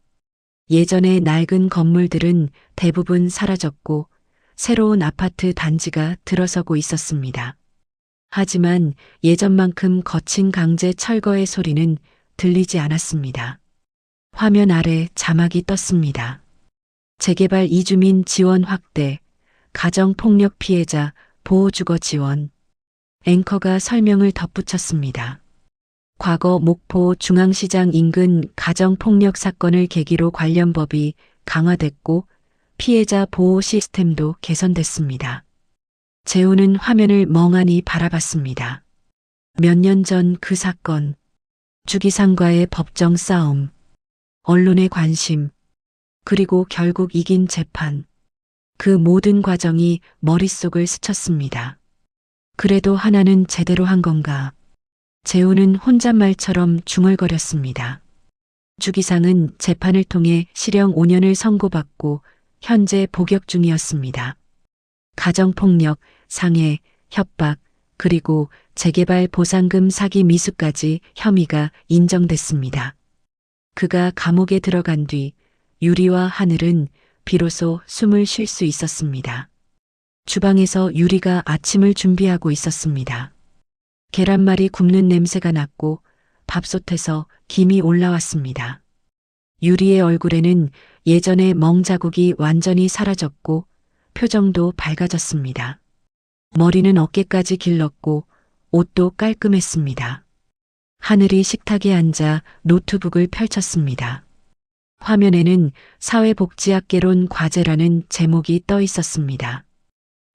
예전의 낡은 건물들은 대부분 사라졌고 새로운 아파트 단지가 들어서고 있었습니다. 하지만 예전만큼 거친 강제 철거의 소리는 들리지 않았습니다. 화면 아래 자막이 떴습니다. 재개발 이주민 지원 확대, 가정폭력 피해자 보호주거 지원. 앵커가 설명을 덧붙였습니다. 과거 목포 중앙시장 인근 가정폭력 사건을 계기로 관련 법이 강화됐고 피해자 보호 시스템도 개선됐습니다. 재훈은 화면을 멍하니 바라봤습니다. 몇 년 전 그 사건, 주기상과의 법정 싸움, 언론의 관심, 그리고 결국 이긴 재판. 그 모든 과정이 머릿속을 스쳤습니다. 그래도 하나는 제대로 한 건가? 재훈은 혼잣말처럼 중얼거렸습니다. 주기상은 재판을 통해 실형 5년을 선고받고 현재 복역 중이었습니다. 가정폭력, 상해, 협박, 그리고 재개발 보상금 사기 미수까지 혐의가 인정됐습니다. 그가 감옥에 들어간 뒤 유리와 하늘은 비로소 숨을 쉴 수 있었습니다. 주방에서 유리가 아침을 준비하고 있었습니다. 계란말이 굽는 냄새가 났고 밥솥에서 김이 올라왔습니다. 유리의 얼굴에는 예전의 멍자국이 완전히 사라졌고 표정도 밝아졌습니다. 머리는 어깨까지 길렀고 옷도 깔끔했습니다. 하늘이 식탁에 앉아 노트북을 펼쳤습니다. 화면에는 사회복지학개론 과제라는 제목이 떠 있었습니다.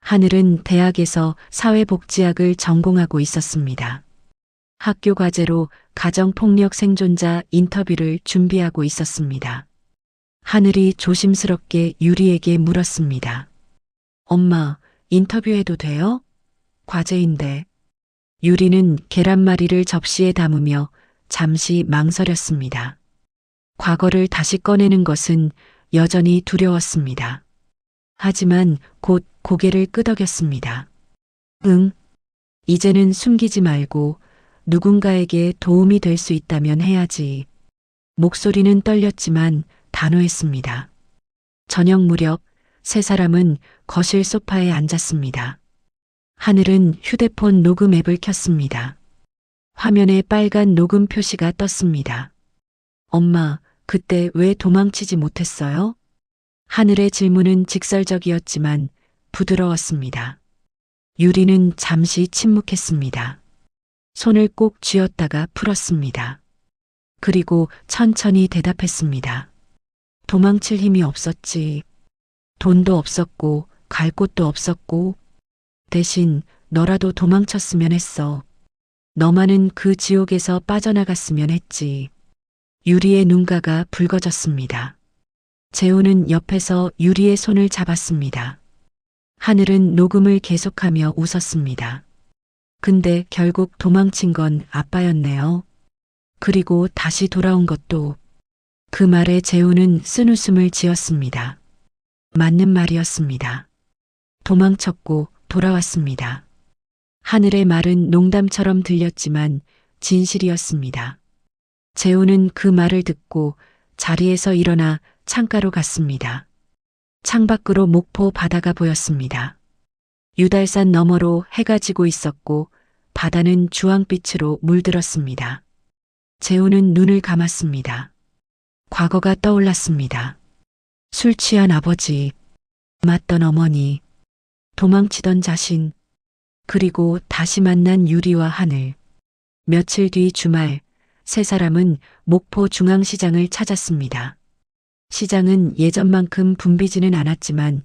하늘은 대학에서 사회복지학을 전공하고 있었습니다. 학교 과제로 가정폭력 생존자 인터뷰를 준비하고 있었습니다. 하늘이 조심스럽게 유리에게 물었습니다. 엄마, 인터뷰해도 돼요? 과제인데. 유리는 계란말이를 접시에 담으며 잠시 망설였습니다. 과거를 다시 꺼내는 것은 여전히 두려웠습니다. 하지만 곧 고개를 끄덕였습니다. 응, 이제는 숨기지 말고 누군가에게 도움이 될 수 있다면 해야지. 목소리는 떨렸지만 단호했습니다. 저녁 무렵 세 사람은 거실 소파에 앉았습니다. 하늘은 휴대폰 녹음 앱을 켰습니다. 화면에 빨간 녹음 표시가 떴습니다. 엄마, 그때 왜 도망치지 못했어요? 하늘의 질문은 직설적이었지만 부드러웠습니다. 유리는 잠시 침묵했습니다. 손을 꼭 쥐었다가 풀었습니다. 그리고 천천히 대답했습니다. 도망칠 힘이 없었지. 돈도 없었고 갈 곳도 없었고 대신 너라도 도망쳤으면 했어. 너만은 그 지옥에서 빠져나갔으면 했지. 유리의 눈가가 붉어졌습니다. 재훈은 옆에서 유리의 손을 잡았습니다. 하늘은 녹음을 계속하며 웃었습니다. 근데 결국 도망친 건 아빠였네요. 그리고 다시 돌아온 것도. 그 말에 재훈은 쓴웃음을 지었습니다. 맞는 말이었습니다. 도망쳤고 돌아왔습니다. 하늘의 말은 농담처럼 들렸지만 진실이었습니다. 재훈은 그 말을 듣고 자리에서 일어나 창가로 갔습니다. 창밖으로 목포 바다가 보였습니다. 유달산 너머로 해가 지고 있었고 바다는 주황빛으로 물들었습니다. 재훈은 눈을 감았습니다. 과거가 떠올랐습니다. 술 취한 아버지, 맞던 어머니, 도망치던 자신, 그리고 다시 만난 유리와 하늘. 며칠 뒤 주말, 세 사람은 목포 중앙시장을 찾았습니다. 시장은 예전만큼 붐비지는 않았지만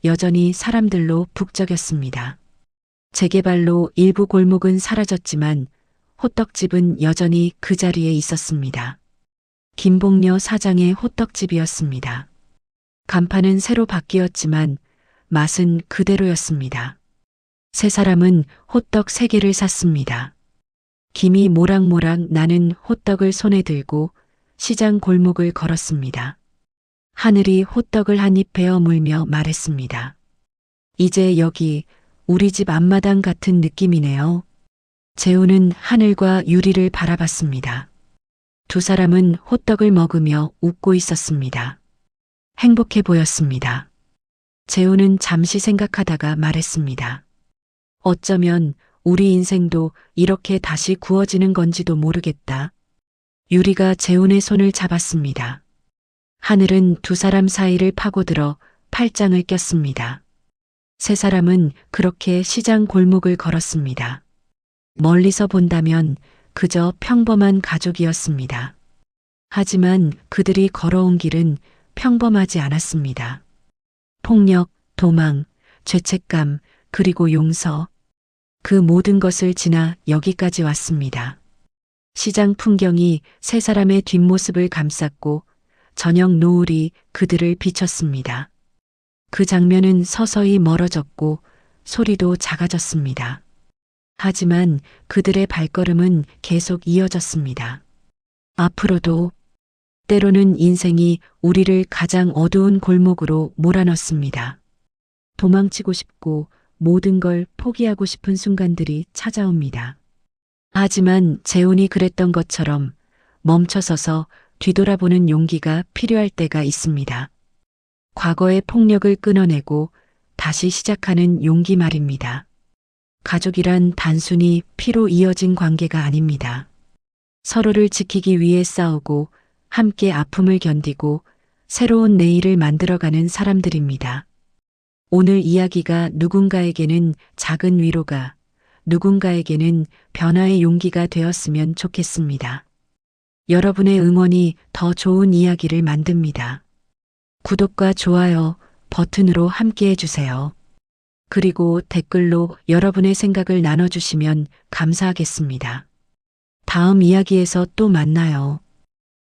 여전히 사람들로 북적였습니다. 재개발로 일부 골목은 사라졌지만 호떡집은 여전히 그 자리에 있었습니다. 김복녀 사장의 호떡집이었습니다. 간판은 새로 바뀌었지만 맛은 그대로였습니다. 세 사람은 호떡 3개를 샀습니다. 김이 모락모락 나는 호떡을 손에 들고 시장 골목을 걸었습니다. 하늘이 호떡을 한 입 베어 물며 말했습니다. 이제 여기 우리 집 앞마당 같은 느낌이네요. 재우는 하늘과 유리를 바라봤습니다. 두 사람은 호떡을 먹으며 웃고 있었습니다. 행복해 보였습니다. 재우는 잠시 생각하다가 말했습니다. 어쩌면 우리 인생도 이렇게 다시 구워지는 건지도 모르겠다. 유리가 재훈의 손을 잡았습니다. 하늘은 두 사람 사이를 파고들어 팔짱을 꼈습니다. 세 사람은 그렇게 시장 골목을 걸었습니다. 멀리서 본다면 그저 평범한 가족이었습니다. 하지만 그들이 걸어온 길은 평범하지 않았습니다. 폭력, 도망, 죄책감, 그리고 용서. 그 모든 것을 지나 여기까지 왔습니다. 시장 풍경이 세 사람의 뒷모습을 감쌌고 저녁 노을이 그들을 비췄습니다. 그 장면은 서서히 멀어졌고 소리도 작아졌습니다. 하지만 그들의 발걸음은 계속 이어졌습니다. 앞으로도 때로는 인생이 우리를 가장 어두운 골목으로 몰아넣습니다. 도망치고 싶고 모든 걸 포기하고 싶은 순간들이 찾아옵니다. 하지만 재훈이 그랬던 것처럼 멈춰서서 뒤돌아보는 용기가 필요할 때가 있습니다. 과거의 폭력을 끊어내고 다시 시작하는 용기 말입니다. 가족이란 단순히 피로 이어진 관계가 아닙니다. 서로를 지키기 위해 싸우고 함께 아픔을 견디고 새로운 내일을 만들어가는 사람들입니다. 오늘 이야기가 누군가에게는 작은 위로가, 누군가에게는 변화의 용기가 되었으면 좋겠습니다. 여러분의 응원이 더 좋은 이야기를 만듭니다. 구독과 좋아요 버튼으로 함께 해주세요. 그리고 댓글로 여러분의 생각을 나눠주시면 감사하겠습니다. 다음 이야기에서 또 만나요.